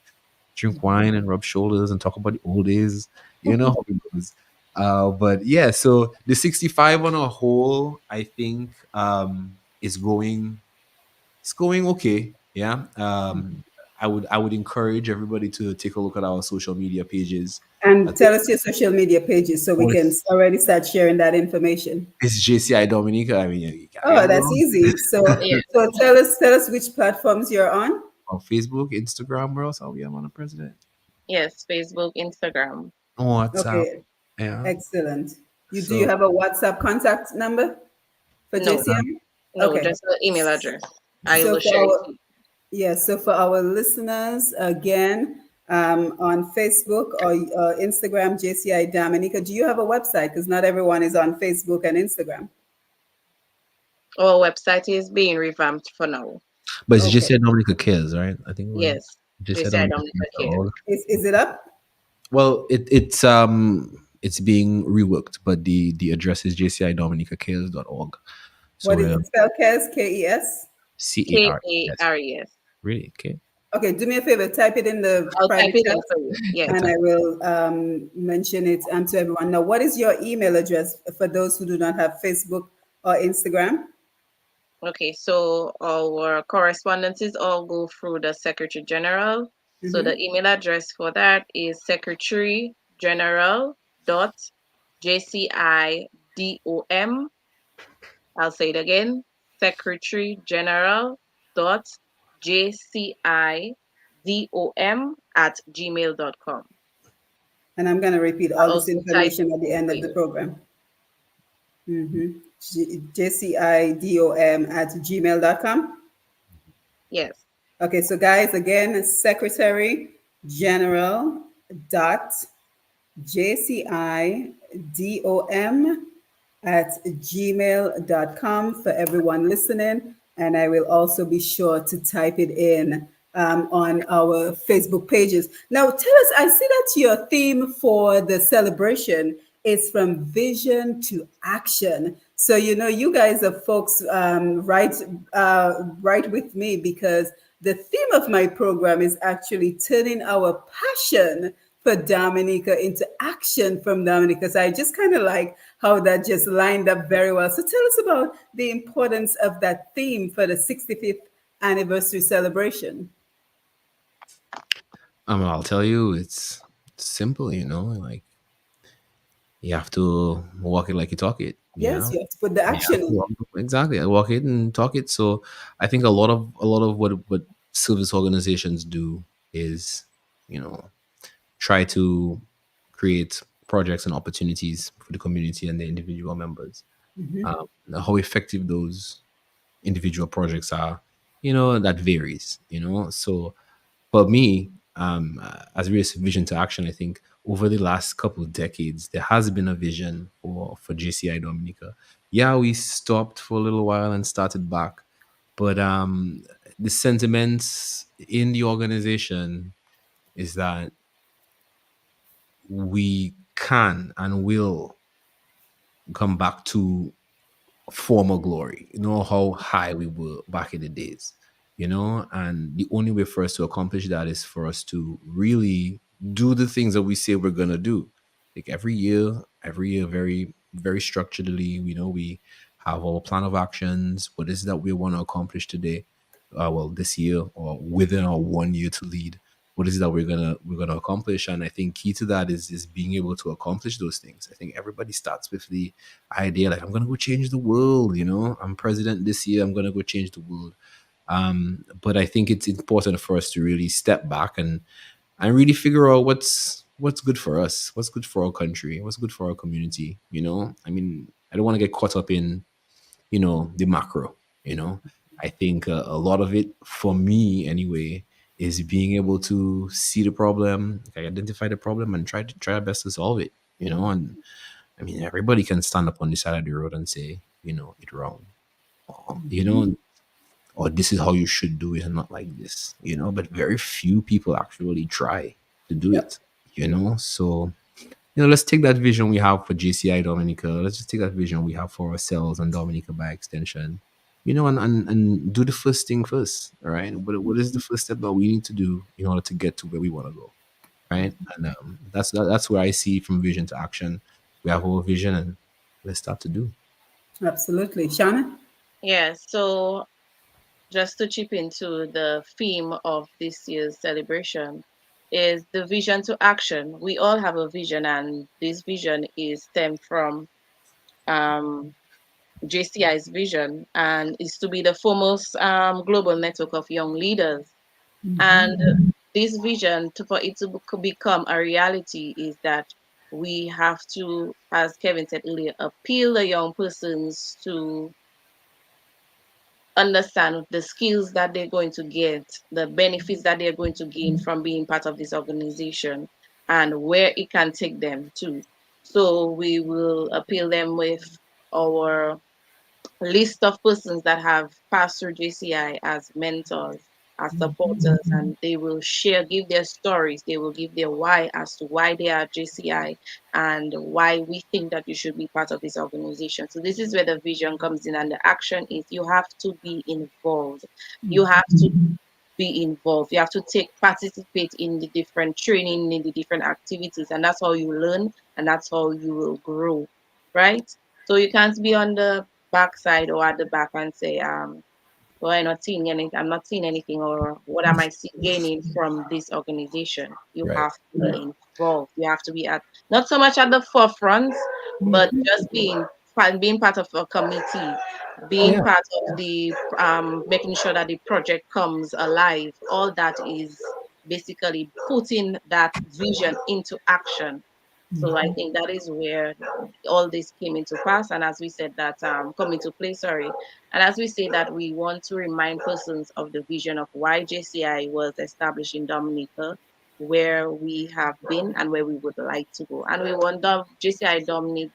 drink wine and rub shoulders and talk about the old days. You know how it goes. But yeah, so the 65 on a whole, I think, is going. It's going okay. Yeah. I would encourage everybody to take a look at our social media pages. And tell us your social media pages so we can already start sharing that information. It's JCI Dominica. I mean, you can't Oh, go that's wrong. easy. So, Yeah. so tell us which platforms you're on. On Facebook, Instagram, where else are we? I'm on the president. Yes, Facebook, Instagram. WhatsApp. Okay, Yeah. excellent. Do you So have a WhatsApp contact number for No. JCM? No, Okay. just the email address. I So will for share it. our, so for our listeners, again, on Facebook or Instagram, JCI Dominica, do you have a website? Because not everyone is on Facebook and Instagram. Our website is being revamped for now. but it's Okay. JCI Dominica Cares, right? I think we're Yes, JCI JCI Dominica Dominica Cares. Care. Is it up? Well, it's being reworked, but the address is jcidominicacares.org. So What is it spelled? KES? KES? CAR. Yes. KARES. Really? Okay. Okay, do me a favor, type it in the I'll type private it chat in for you. Yes. and I will mention it to everyone. Now, what is your email address for those who do not have Facebook or Instagram? Okay, so our correspondences all go through the Secretary General. So the email address for that is secretarygeneral.jcidom. I'll say it again, secretarygeneral.jcidom@gmail.com. And I'm going to repeat all this Also type information at the end of the in. program. JCIDOM@gmail.com. Yes. Okay, so guys, again, Secretary General dot JCIDOM@gmail.com for everyone listening. And I will also be sure to type it in on our Facebook pages. Now, tell us, I see that your theme for the celebration is from vision to action. So, you guys are folks right with me, because the theme of my program is actually turning our passion for Dominica into action from Dominica. So I just kind of like how that just lined up very well. So tell us about the importance of that theme for the 65th anniversary celebration. I'll tell you, it's simple, like you have to walk it like you talk it. Yes, you have to put the You have action to in. exactly. I walk it and talk it. So I think a lot of what service organizations do is, try to create projects and opportunities for the community and the individual members. How effective those individual projects are, that varies. So for me, as we vision to action, I think over the last couple of decades, there has been a vision for JCI Dominica. Yeah, we stopped for a little while and started back, but the sentiments in the organization is that we can and will come back to former glory. You know how high we were back in the days, and the only way for us to accomplish that is for us to really do the things that we say we're gonna do. Like every year, very, very structurally, we have our plan of actions. What is it that we want to accomplish today? Well, this year or within our 1 year to lead. What is it that we're gonna accomplish? And I think key to that is being able to accomplish those things. I think everybody starts with the idea like I'm gonna go change the world. I'm president this year. I'm gonna go change the world. But I think it's important for us to really step back and really figure out what's good for us, what's good for our country, what's good for our community. I mean, I don't want to get caught up in the macro. I think a lot of it for me anyway is being able to see the problem, like, identify the problem, and try our best to solve it. And I mean, everybody can stand up on the side of the road and say it's wrong, or this is how you should do it and not like this, but very few people actually try to do it. So let's take that vision we have for JCI Dominica, let's just take that vision we have for ourselves and Dominica by extension, and do the first thing first. All right, what is the first step that we need to do in order to get to where we want to go, right? And that's where I see from vision to action. We have our vision, and let's start to do. Absolutely. Shonna? Yeah, so just to chip into the theme of this year's celebration is the vision to action. We all have a vision, and this vision is stemmed from JCI's vision, and is to be the foremost global network of young leaders. And this vision, for it to become a reality, is that we have to, as Kevin said earlier, appeal the young persons to understand the skills that they're going to get, the benefits that they're going to gain from being part of this organization, and where it can take them to. So we will appeal them with our list of persons that have passed through JCI as mentors, as supporters, and they will give their stories, they will give their why as to why they are JCI and why we think that you should be part of this organization. So this is where the vision comes in, and the action is you have to be involved. You have to be involved. You have to participate in the different training, in the different activities, and that's how you learn, and that's how you will grow, right? So you can't be on the backside or at the back and say, well, I'm not seeing anything, or what am I gaining from this organization? You Right. have to be involved. You have to be not so much at the forefront, but just being part of a committee, being part of the making sure that the project comes alive. All that is basically putting that vision into action. So I think that is where all this came into pass, and as we said that come into play, sorry, and as we say that we want to remind persons of the vision of why JCI was established in Dominica, where we have been and where we would like to go, and we want the JCI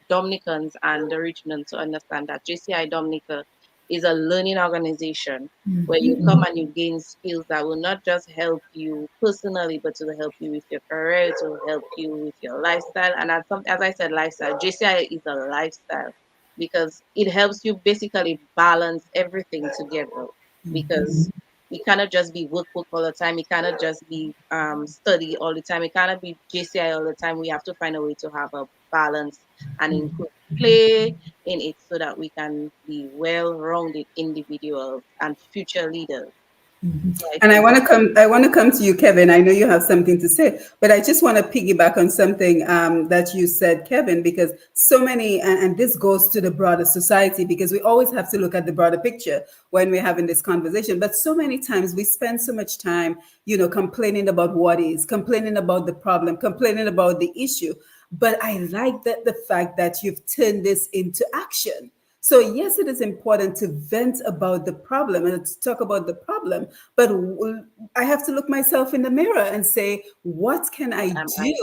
Dominicans and the regional to understand that JCI Dominica is a learning organization where you come and you gain skills that will not just help you personally, but to help you with your career, to help you with your lifestyle. And as I said, lifestyle, JCI is a lifestyle because it helps you basically balance everything together. Because it cannot just be work all the time. It cannot just be study all the time. It cannot be JCI all the time. We have to find a way to have a balance and include play in it so that we can be well-rounded individuals and future leaders. And I want to come to you, Kevin. I know you have something to say, but I just want to piggyback on something that you said, Kevin, because so many, and this goes to the broader society, because we always have to look at the broader picture when we're having this conversation. But so many times we spend so much time, complaining about what is, complaining about the problem, complaining about the issue. But I like the fact that you've turned this into action. So yes, it is important to vent about the problem and to talk about the problem, but I have to look myself in the mirror and say, what can I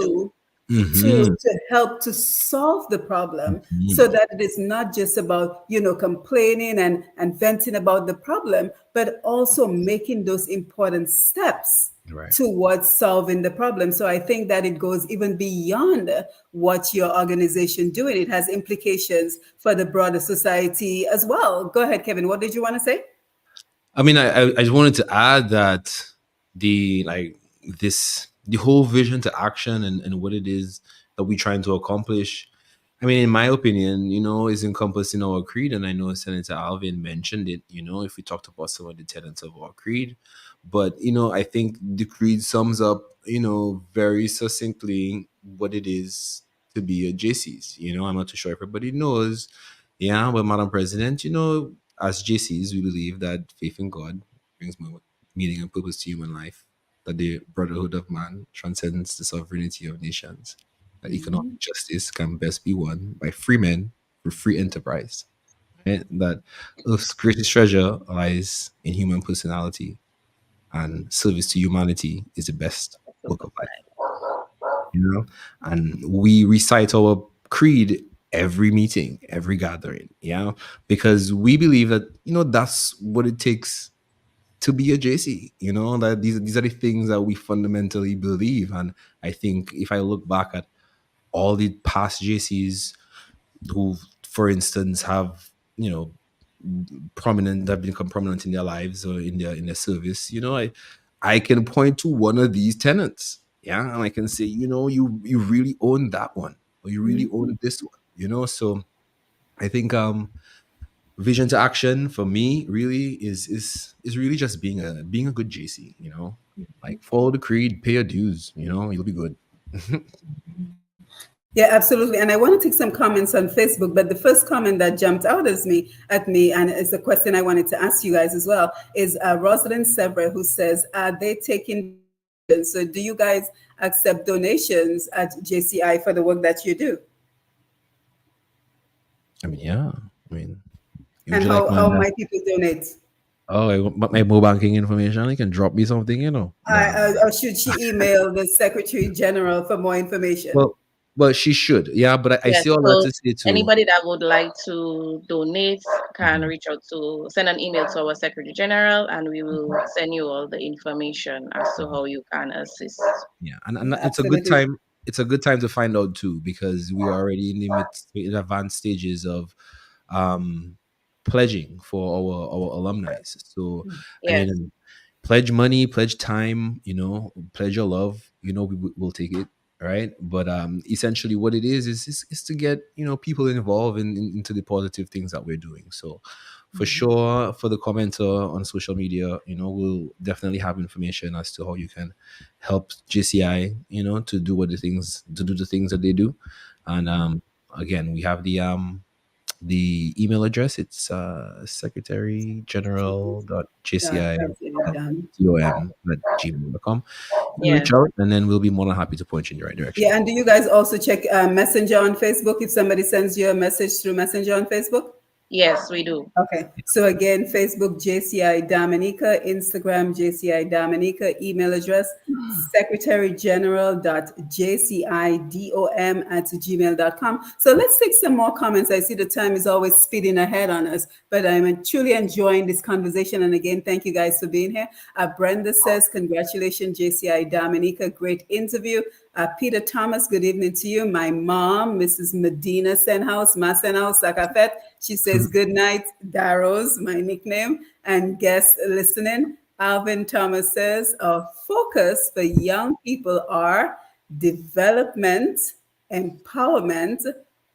do to help to solve the problem so that it is not just about, complaining and venting about the problem, but also making those important steps towards solving the problem. So I think that it goes even beyond what your organization doing. It has implications for the broader society as well. Go ahead, Kevin. What did you want to say? I mean, I just wanted to add that this the whole vision to action and what it is that we're trying to accomplish. I mean, in my opinion, is encompassed in our creed, and I know Senator Alvin mentioned it. If we talked about some of the tenets of our creed, but I think the creed sums up, very succinctly what it is to be a JCs. I'm not too sure everybody knows. Yeah, but Madam President, as JCs, we believe that faith in God brings more meaning and purpose to human life, that the brotherhood of man transcends the sovereignty of nations, that economic justice can best be won by free men through free enterprise, right? That Earth's greatest treasure lies in human personality, and service to humanity is the best work of life. And we recite our creed every meeting, every gathering, because we believe that that's what it takes to be a JC. That these are the things that we fundamentally believe. And I think if I look back at all the past JCs who, for instance, have have become prominent in their lives or in their service, I can point to one of these tenants, and I can say, you really own that one, or you really own this one, So I think vision to action for me really is really just being a good JC, like follow the creed, pay your dues, you'll be good. Yeah, absolutely. And I want to take some comments on Facebook, but the first comment that jumped out at me, and it's a question I wanted to ask you guys as well, is Rosalind Sevre, who says, are they taking donations? So do you guys accept donations at JCI for the work that you do? I mean, yeah. And how might people donate? Oh, but my mobile banking information, you can drop me something, Or should she email the Secretary General for more information? Well, she should, but I see all that to say too. Anybody that would like to donate can reach out send an email to our Secretary General, and we will send you all the information as to how you can assist. Yeah, and it's a good time. It's a good time to find out too, because we are already in advanced stages of pledging for our alumni. So I mean, pledge money, pledge time, pledge your love, we'll take it, right? But essentially what it is to get people involved into the positive things that we're doing. So for sure, for the commenter on social media, we'll definitely have information as to how you can help JCI, to do the things that they do. And again, we have the email address. It's secretarygeneral.jci.com@gmail.com. You reach out, and then we'll be more than happy to point you in the right direction. Yeah, and do you guys also check Messenger on Facebook if somebody sends you a message through Messenger on Facebook? Yes, we do. Okay. So again, Facebook, JCI Dominica, Instagram, JCI Dominica, email address, secretarygeneral.jcidom@gmail.com. So let's take some more comments. I see the time is always speeding ahead on us, but I'm truly enjoying this conversation. And again, thank you guys for being here. Brenda says, congratulations, JCI Dominica. Great interview. Peter Thomas, good evening to you. My mom, Mrs. Medina Senhouse, Ma Senhouse, Sakafet. She says, good night, Darrows, my nickname, and guest listening. Alvin Thomas says, our focus for young people are development, empowerment,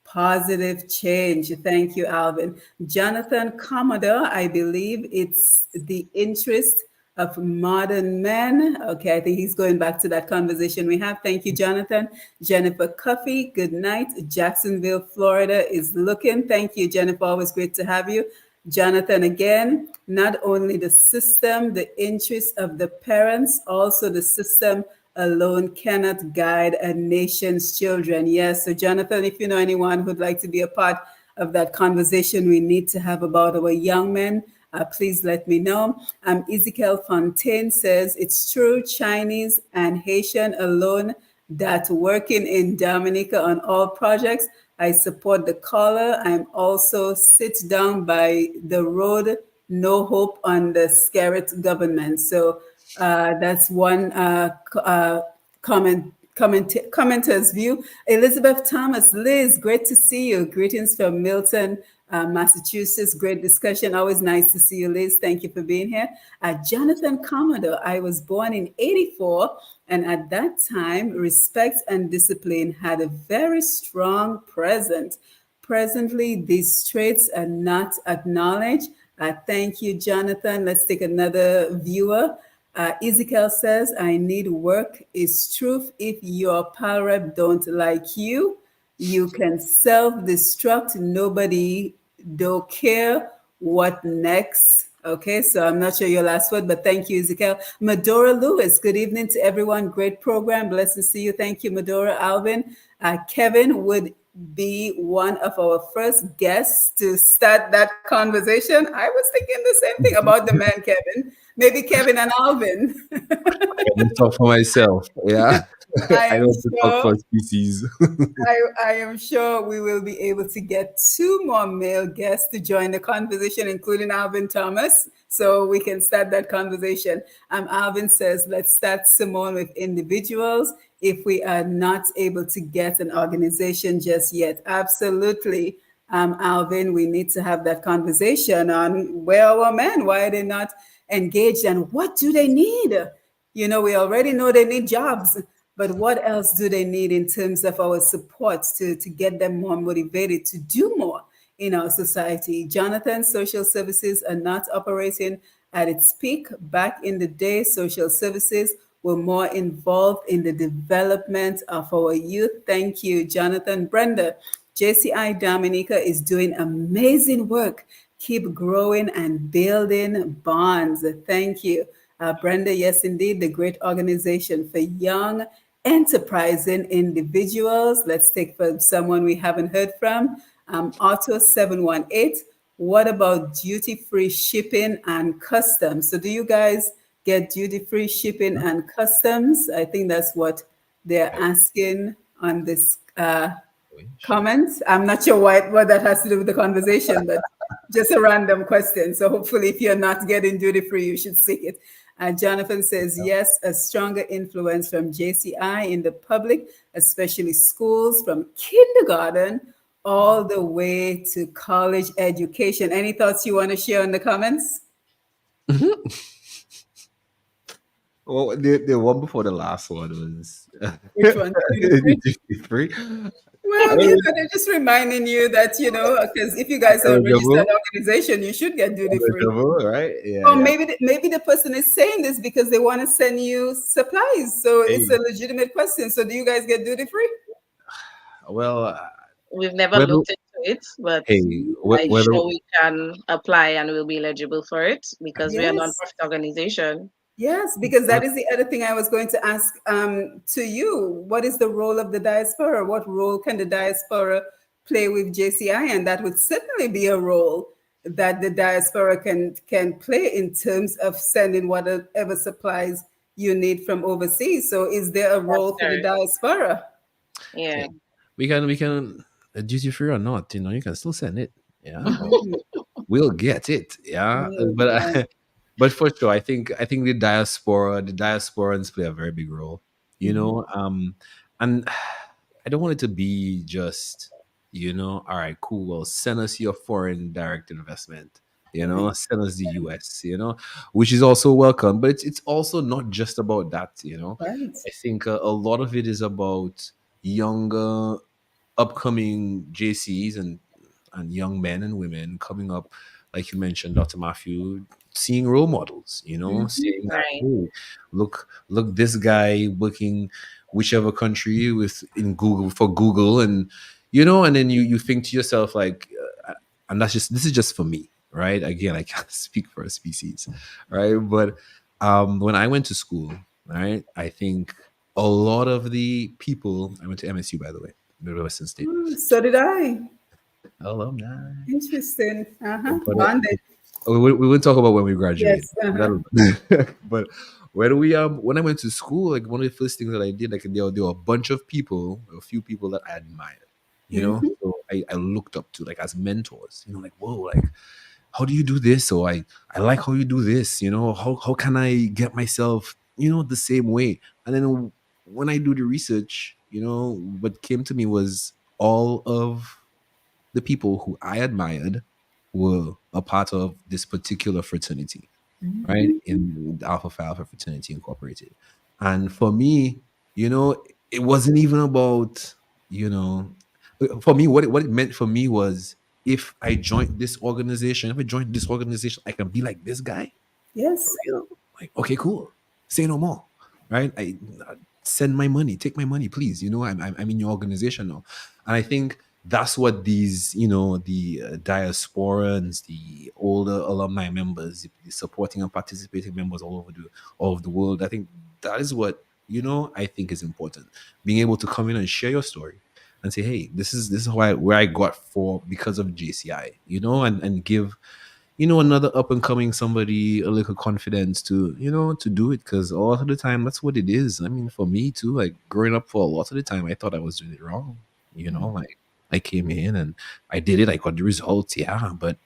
positive change. Thank you, Alvin. Jonathan Commodore, I believe it's the interest of modern men. Okay, I think he's going back to that conversation we have. Thank you, Jonathan. Jennifer Cuffey, good night. Jacksonville, Florida is looking. Thank you, Jennifer. Always great to have you. Jonathan, again, not only the system, the interest of the parents, also the system alone cannot guide a nation's children. Yes, so Jonathan, if you know anyone who'd like to be a part of that conversation we need to have about our young men, please let me know. Ezekiel Fontaine says, it's true, Chinese and Haitian alone that working in Dominica on all projects. I support the caller. I'm also sit down by the road, no hope on the Scarrett government. So that's one commenter's view. Elizabeth Thomas, Liz, great to see you. Greetings from Milton, Massachusetts. Great discussion. Always nice to see you, Liz. Thank you for being here. Jonathan Commodore. I was born in '84, and at that time, respect and discipline had a very strong presence. Presently, these traits are not acknowledged. Thank you, Jonathan. Let's take another viewer. Ezekiel says, I need work is truth. If your power rep don't like you, you can self-destruct. Nobody don't care what next. Okay, so I'm not sure your last word, but thank you, Ezekiel. Medora Lewis, good evening to everyone. Great program. Blessed to see you. Thank you, Medora. Alvin. Kevin would be one of our first guests to start that conversation. I was thinking the same thing about the man, Kevin. Maybe Kevin and Alvin. I don't talk for myself. Yeah. I I am don't talk sure for species. I am sure we will be able to get two more male guests to join the conversation, including Alvin Thomas, so we can start that conversation. Alvin says, let's start, Simone, with individuals if we are not able to get an organization just yet. Absolutely. Alvin, we need to have that conversation on where are our men? Why are they not engaged? And what do they need? You know, we already know they need jobs, but what else do they need in terms of our support to get them more motivated to do more in our society? Jonathan, social services are not operating at its peak. Back in the day, social services were more involved in the development of our youth. Thank you, Jonathan. Brenda, JCI Dominica is doing amazing work. Keep growing and building bonds. Thank you. Brenda, yes, indeed, the great organization for young, enterprising individuals. Let's take for someone we haven't heard from. Auto 718. What about duty-free shipping and customs? So do you guys get duty-free shipping and customs? I think that's what they're asking on this comment. I'm not sure what that has to do with the conversation, but just a random question. So hopefully if you're not getting duty-free, you should seek it. Jonathan says, yes, a stronger influence from JCI in the public, especially schools from kindergarten all the way to college education. Any thoughts you want to share in the comments? Well, the one before the last one was Which one? duty-free. Well, they're just reminding you that, because if you guys are a registered organization, you should get duty free. Right? Yeah. Or maybe the person is saying this because they want to send you supplies. So it's a legitimate question. So do you guys get duty free? Well, we've never looked into it, but I'm sure we can apply and we'll be eligible for it because we are a non-profit organization. Yes, because that is the other thing I was going to ask to you. What is the role of the diaspora? What role can the diaspora play with JCI? And that would certainly be a role that the diaspora can play in terms of sending whatever supplies you need from overseas. So is there a role for the diaspora? Yeah. We can duty free or not, you can still send it. Yeah. We'll get it. Yeah. But for sure, I think the diasporans play a very big role, and I don't want it to be just, all right, cool. Well, send us your foreign direct investment, send us the US, which is also welcome. But it's also not just about that, Right. I think a lot of it is about younger, upcoming JCs and young men and women coming up, like you mentioned, Dr. Matthew, seeing role models, saying that, hey, look, this guy working whichever country in Google for Google, and and then you think to yourself like, and this is just for me, right? Again, I can't speak for a species, right? But when I went to school, right, I think a lot of the people, I went to MSU, by the way, Midwestern State. So did I. Alumni. Interesting. Bonded. We will talk about when we graduate. Yes. But when I went to school, like one of the first things that I did, like there were a bunch of people, a few people that I admired, so I looked up to, like, as mentors, like, whoa, like, how do you do this? So I like how you do this, how can I get myself, the same way? And then when I do the research, what came to me was all of the people who I admired were a part of this particular fraternity, right? In the Alpha Phi Alpha Fraternity Incorporated. And for me, it wasn't even about, for me, what it meant for me was, if I joined this organization, I can be like this guy for Yes. real. Like, okay, cool. Say no more. Right? Send my money, take my money, please. I'm in your organization now. And I think that's what these, the diasporans, the older alumni members, the supporting and participating members all over the world. I think that is what, I think is important. Being able to come in and share your story and say, hey, this is where I got for because of JCI, and give another up and coming somebody a little confidence to to do it, because a lot of the time that's what it is. I mean, for me too, like growing up, for a lot of the time I thought I was doing it wrong. Like I came in and I did it, I got the results, yeah, but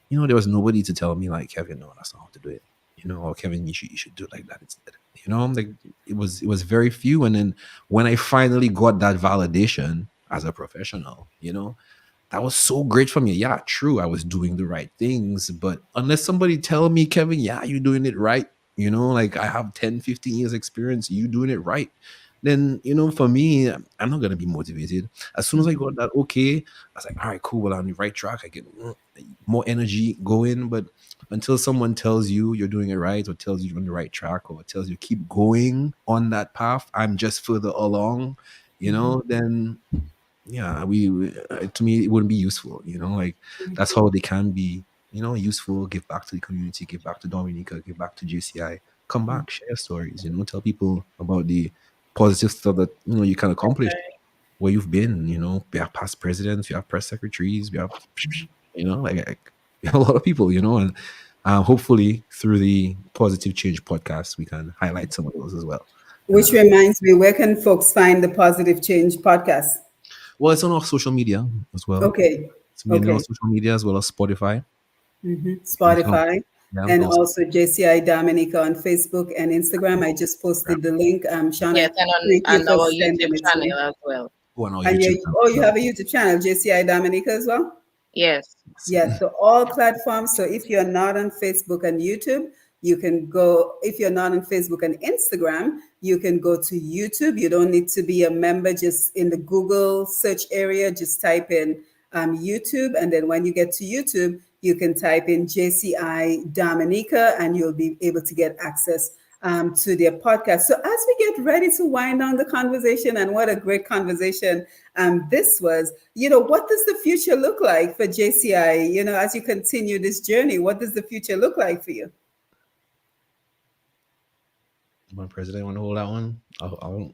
there was nobody to tell me like, Kevin, no, that's not how to do it. Or Kevin, you should do it like that instead. Like it was very few. And then when I finally got that validation as a professional, that was so great for me. Yeah, true, I was doing the right things, but unless somebody tell me, Kevin, yeah, you're doing it right, like I have 10, 15 years experience, you doing it right, then for me, I'm not gonna be motivated. As soon as I got that, okay, I was like, all right, cool, well, I'm on the right track, I get more energy going. But until someone tells you you're doing it right, or tells you you're on the right track, or tells you keep going on that path, I'm just further along, then yeah, to me, it wouldn't be useful. Like that's how they can be, useful. Give back to the community, give back to Dominica, give back to JCI. Come back, share stories. Tell people about the positive stuff that you can accomplish where you've been. We have past presidents, we have press secretaries, we have like we have a lot of people. And hopefully through the Positive Change podcast, we can highlight some of those as well. Which reminds me, where can folks find the Positive Change podcast? Well, it's on our social media as well. Okay. It's been on Okay. social media as well as Spotify. Spotify, Yeah, and also. also JCI Dominica on Facebook and Instagram. I just posted the link. Yes, Shauna, and thank you on for our sending YouTube it to channel me. as well. On our And YouTube you have a YouTube channel, JCI Dominica as well? Yes. Yes, so all platforms. So if you're not on Facebook and YouTube, you can go, if you're not on Facebook and Instagram, you can go to YouTube. You don't need to be a member, just in the Google search area, just type in YouTube. And then when you get to YouTube, you can type in JCI Dominica and you'll be able to get access to their podcast. So as we get ready to wind down the conversation, and what a great conversation this was, what does the future look like for JCI? As you continue this journey, what does the future look like for you? My president want to hold that one. I'll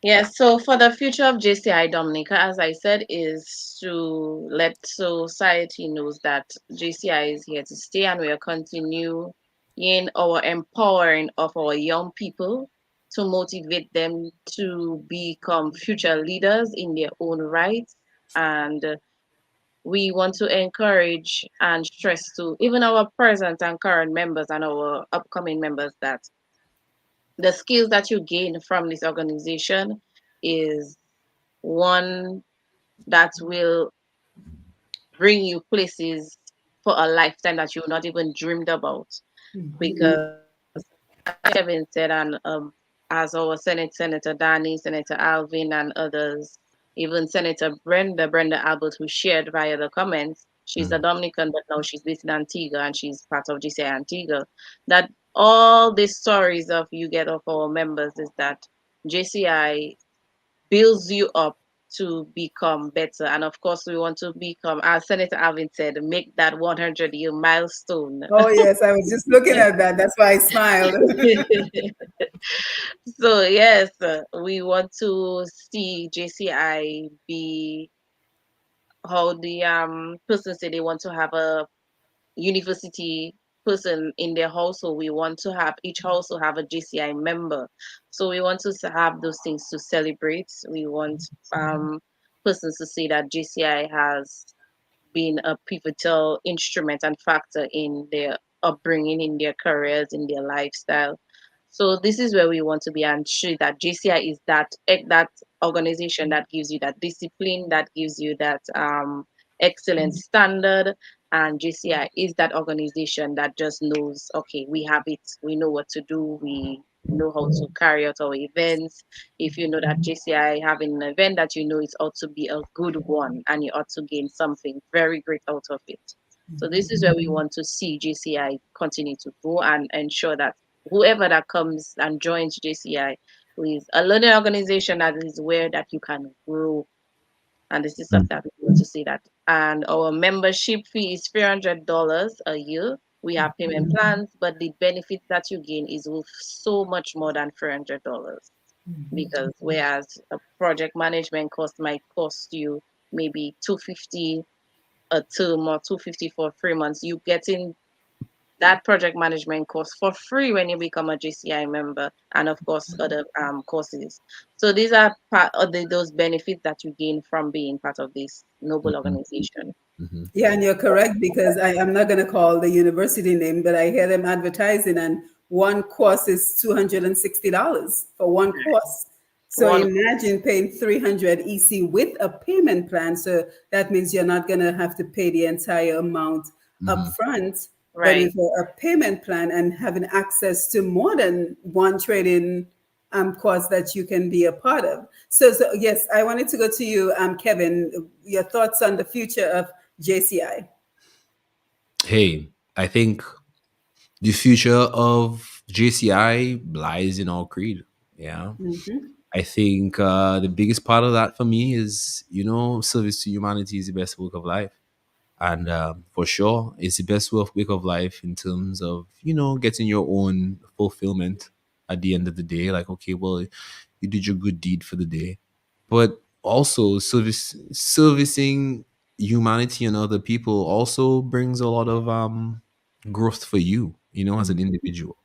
Yes, so for the future of JCI Dominica, as I said, is to let society knows that JCI is here to stay, and we are continuing our empowering of our young people to motivate them to become future leaders in their own right. And we want to encourage and stress to even our present and current members and our upcoming members that the skills that you gain from this organization is one that will bring you places for a lifetime that you not even dreamed about. Because as Kevin said, and as our Senator Danny, Senator Alvin, and others, even Senator Brenda Albert, who shared via the comments, she's a Dominican, but now she's based in Antigua and she's part of GCI Antigua. That all these stories of you get of our members is that JCI builds you up to become better. And of course, we want to become, as Senator Alvin said, make that 100-year milestone. Oh, yes, I was just looking at that. That's why I smiled. So, yes, we want to see JCI be how the person say they want to have a university person in their household. We want to have each household have a JCI member. So we want to have those things to celebrate. We want persons to say that JCI has been a pivotal instrument and factor in their upbringing, in their careers, in their lifestyle. So this is where we want to be, and show that JCI is that organization that gives you that discipline, that gives you that excellent standard. And JCI is that organization that just knows, okay, we have it, we know what to do, we know how to carry out our events. If you know that JCI having an event that you know it ought to be a good one and you ought to gain something very great out of it. So this is where we want to see JCI continue to grow and ensure that whoever that comes and joins JCI is a learning organization that is where that you can grow. And this is something that we want to see that. And our membership fee is $300 a year. We have payment plans, but the benefit that you gain is worth so much more than $300. Because whereas a project management cost might cost you maybe 250 a term or 250 for 3 months, you get in that project management course for free when you become a JCI member, and of course other courses. So these are part of those benefits that you gain from being part of this noble organization. Yeah, and you're correct because I'm not going to call the university name, but I hear them advertising, and one course is $260 for one course. So imagine paying 300 EC with a payment plan. So that means you're not going to have to pay the entire amount up front, but with a payment plan and having access to more than one trading course that you can be a part of. So yes, I wanted to go to you, Kevin, your thoughts on the future of JCI. Hey, I think the future of JCI lies in our creed. Yeah. I think the biggest part of that for me is, service to humanity is the best work of life. And for sure, it's the best work of life in terms of, getting your own fulfillment at the end of the day. Like, okay, well, you did your good deed for the day. But also servicing humanity and other people also brings a lot of growth for you, as an individual.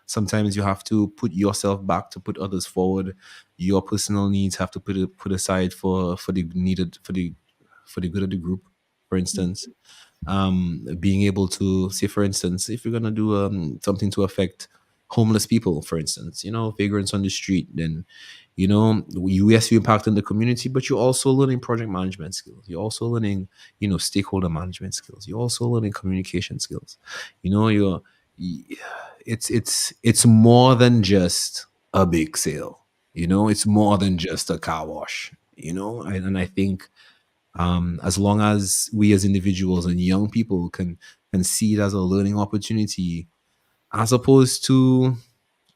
Sometimes you have to put yourself back to put others forward. Your personal needs have to put aside for the needed for the good of the group. For instance, being able to say, for instance, if you're gonna do something to affect homeless people, for instance, vagrants on the street, then yes, you impact in the community, but you're also learning project management skills. You're also learning, stakeholder management skills. You're also learning communication skills. It's more than just a big sale. It's more than just a car wash. And I think as long as we as individuals and young people can see it as a learning opportunity, as opposed to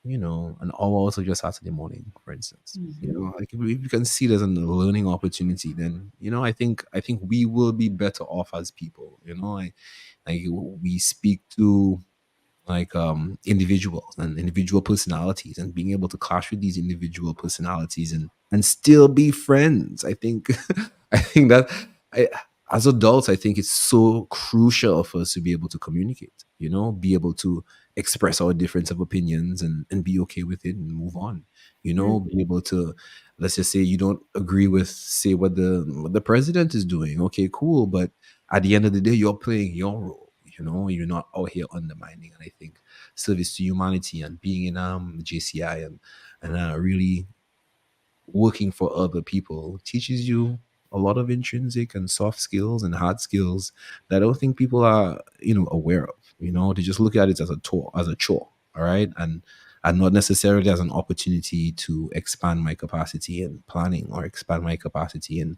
an hour or just Saturday morning, for instance. Like if you can see it as a learning opportunity, then I think we will be better off as people. Like we speak to like individuals and individual personalities, and being able to clash with these individual personalities and still be friends. I think I think that as adults, I think it's so crucial for us to be able to communicate, be able to express our difference of opinions and be okay with it and move on, be able to, let's just say you don't agree with, say, what the president is doing. Okay, cool. But at the end of the day, you're playing your role. You're not out here undermining. And I think service to humanity and being in JCI and really working for other people teaches you a lot of intrinsic and soft skills and hard skills that I don't think people are aware of. They just look at it as a chore, all right, and not necessarily as an opportunity to expand my capacity in planning or expand my capacity in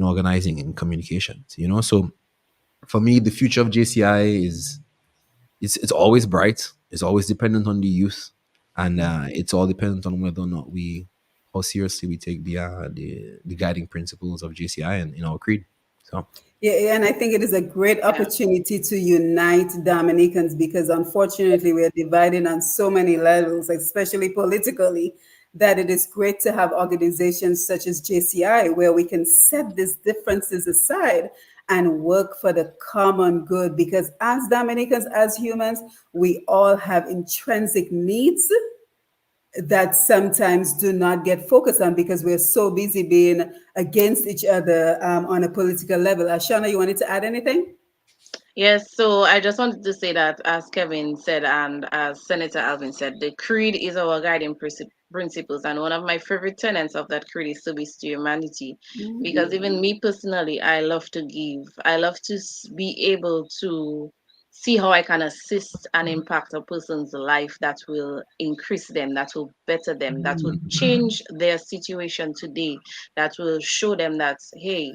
organizing and communications. So for me, the future of JCI is it's always bright. It's always dependent on the youth, and it's all dependent on whether or not how seriously we take the guiding principles of JCI and in our creed. So yeah, and I think it is a great opportunity to unite Dominicans, because unfortunately we are divided on so many levels, especially politically, that it is great to have organizations such as JCI where we can set these differences aside and work for the common good. Because as Dominicans, as humans, we all have intrinsic needs that sometimes do not get focused on because we're so busy being against each other on a political level. Shonna, you wanted to add anything? Yes, so I just wanted to say that, as Kevin said and as Senator Alvin said, the creed is our guiding principles, and one of my favorite tenets of that creed is service to humanity. Because even me personally, I love to give. I love to be able to see how I can assist and impact a person's life that will increase them, that will better them, that will change their situation today, that will show them that, hey,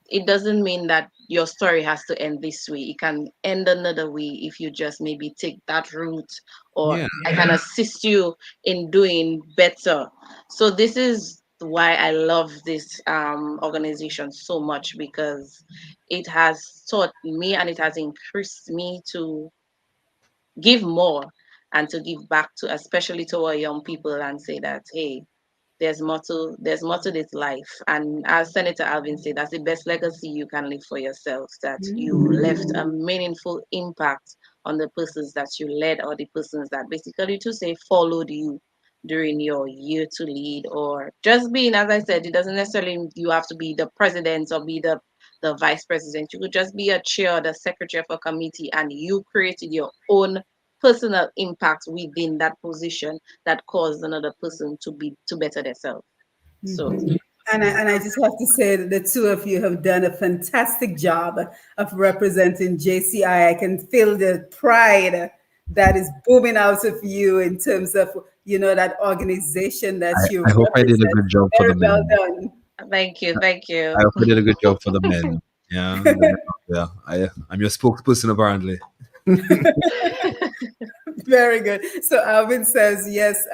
it doesn't mean that your story has to end this way. It can end another way if you just maybe take that route, or Yeah. I can assist you in doing better. So this is why I love this organization so much, because it has taught me and it has increased me to give more and to give back to, especially to our young people, and say that, hey, there's more to this life. And as Senator Alvin said, that's the best legacy you can leave for yourself, that you left a meaningful impact on the persons that you led, or the persons that basically, to say, followed you during your year to lead. Or just being, as I said, it doesn't necessarily mean you have to be the president or be the vice president. You could just be a chair or the secretary of a committee, and you created your own personal impact within that position that caused another person to better themselves. So And I just have to say that the two of you have done a fantastic job of representing JCI. I can feel the pride that is booming out of you in terms of, that organization that you I hope I did a represent. good job for Very the well men. done. thank you, thank you. I hope I did a good job for the men. Yeah, the men out there. I'm your spokesperson apparently. Very good. So Alvin says yes.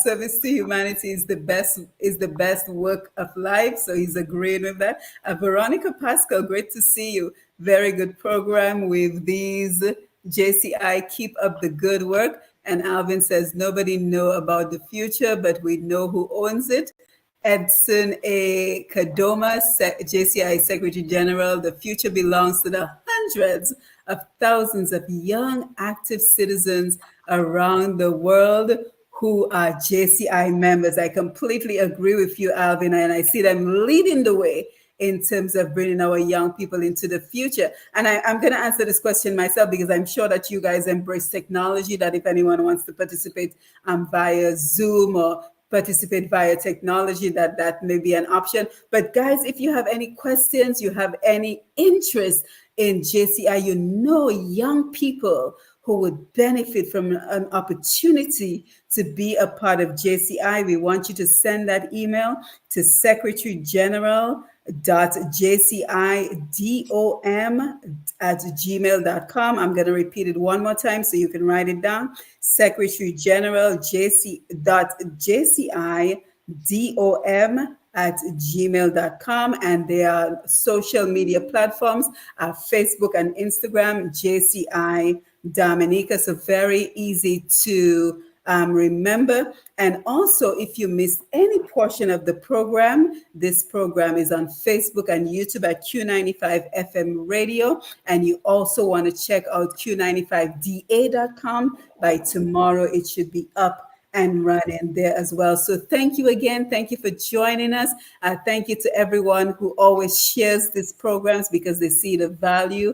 Service to humanity is the best work of life. So he's agreeing with that. Veronica Pascal, great to see you. Very good program with these JCI. Keep up the good work. And Alvin says nobody know about the future, but we know who owns it. Edson A. Kadoma, JCI Secretary General, the future belongs to the hundreds of thousands of young, active citizens around the world who are JCI members. I completely agree with you, Alvin, and I see them leading the way in terms of bringing our young people into the future. And I'm going to answer this question myself, because I'm sure that you guys embrace technology, that if anyone wants to participate via Zoom or participate via technology, that may be an option. But guys, if you have any questions, you have any interest in JCI, young people who would benefit from an opportunity to be a part of JCI, we want you to send that email to secretarygeneral.jcidom@gmail.com. I'm going to repeat it one more time so you can write it down. Secretary General JCI.DOM@gmail.com. And their social media platforms are Facebook and Instagram, JCI Dominica. So very easy to remember. And also, if you missed any portion of the program, this program is on Facebook and YouTube at Q95 FM Radio. And you also want to check out Q95DA.com. By tomorrow, it should be up and running there as well. So thank you again. Thank you for joining us. Thank you to everyone who always shares these programs, because they see the value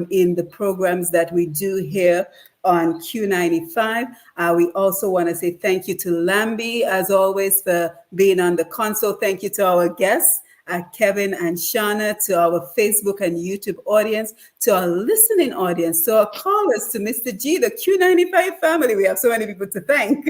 in the programs that we do here on Q95. We also want to say thank you to Lambi, as always, for being on the console. Thank you to our guests, Kevin and Shonna, to our Facebook and YouTube audience, to our listening audience, to our callers, to Mr. G, the Q95 family. We have so many people to thank.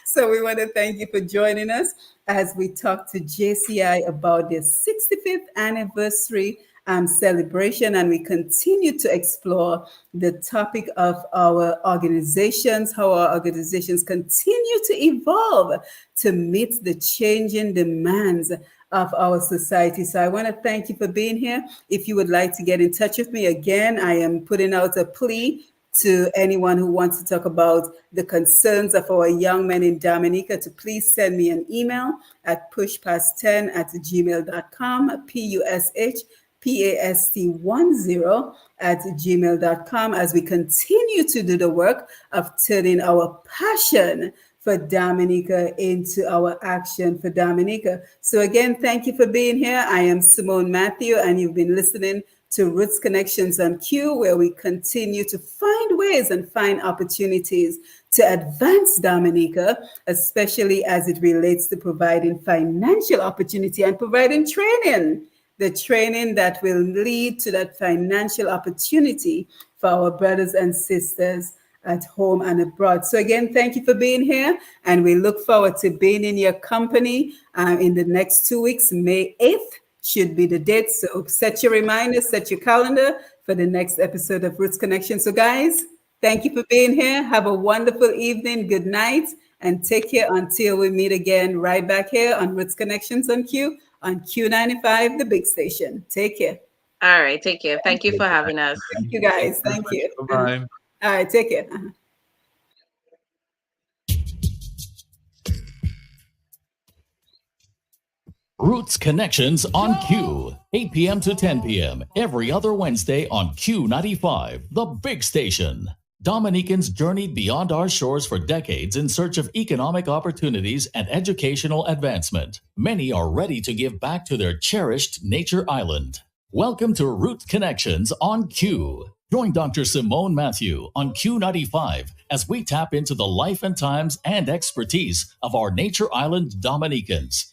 So we want to thank you for joining us as we talk to JCI about their 65th anniversary celebration, and we continue to explore the topic of our organizations, how our organizations continue to evolve to meet the changing demands of our society. So I want to thank you for being here. If you would like to get in touch with me again, I am putting out a plea to anyone who wants to talk about the concerns of our young men in Dominica to please send me an email at pushpast10@gmail.com, pushpast10@gmail.com, as we continue to do the work of turning our passion for Dominica into our action for Dominica. So again, thank you for being here. I am Simone Matthew, and you've been listening to Roots Connections on Q, where we continue to find ways and find opportunities to advance Dominica, especially as it relates to providing financial opportunity and providing training, the training that will lead to that financial opportunity for our brothers and sisters at home and abroad. So again, thank you for being here, and we look forward to being in your company in the next 2 weeks. May 8th should be the date. So set your reminders, set your calendar for the next episode of Roots Connection. So guys, thank you for being here. Have a wonderful evening. Good night, and take care until we meet again right back here on Roots Connections on Q95, the big station. Take care. All right, take care. Thank you for having us. Thank you, guys. Thank you. Bye-bye. All right, take care. Roots Connections on Q, 8 p.m. to 10 p.m. every other Wednesday on Q95, the big station. Dominicans journeyed beyond our shores for decades in search of economic opportunities and educational advancement. Many are ready to give back to their cherished nature island. Welcome to Roots Connections on Q. Join Dr. Simone Matthew on Q95 as we tap into the life and times and expertise of our nature island Dominicans.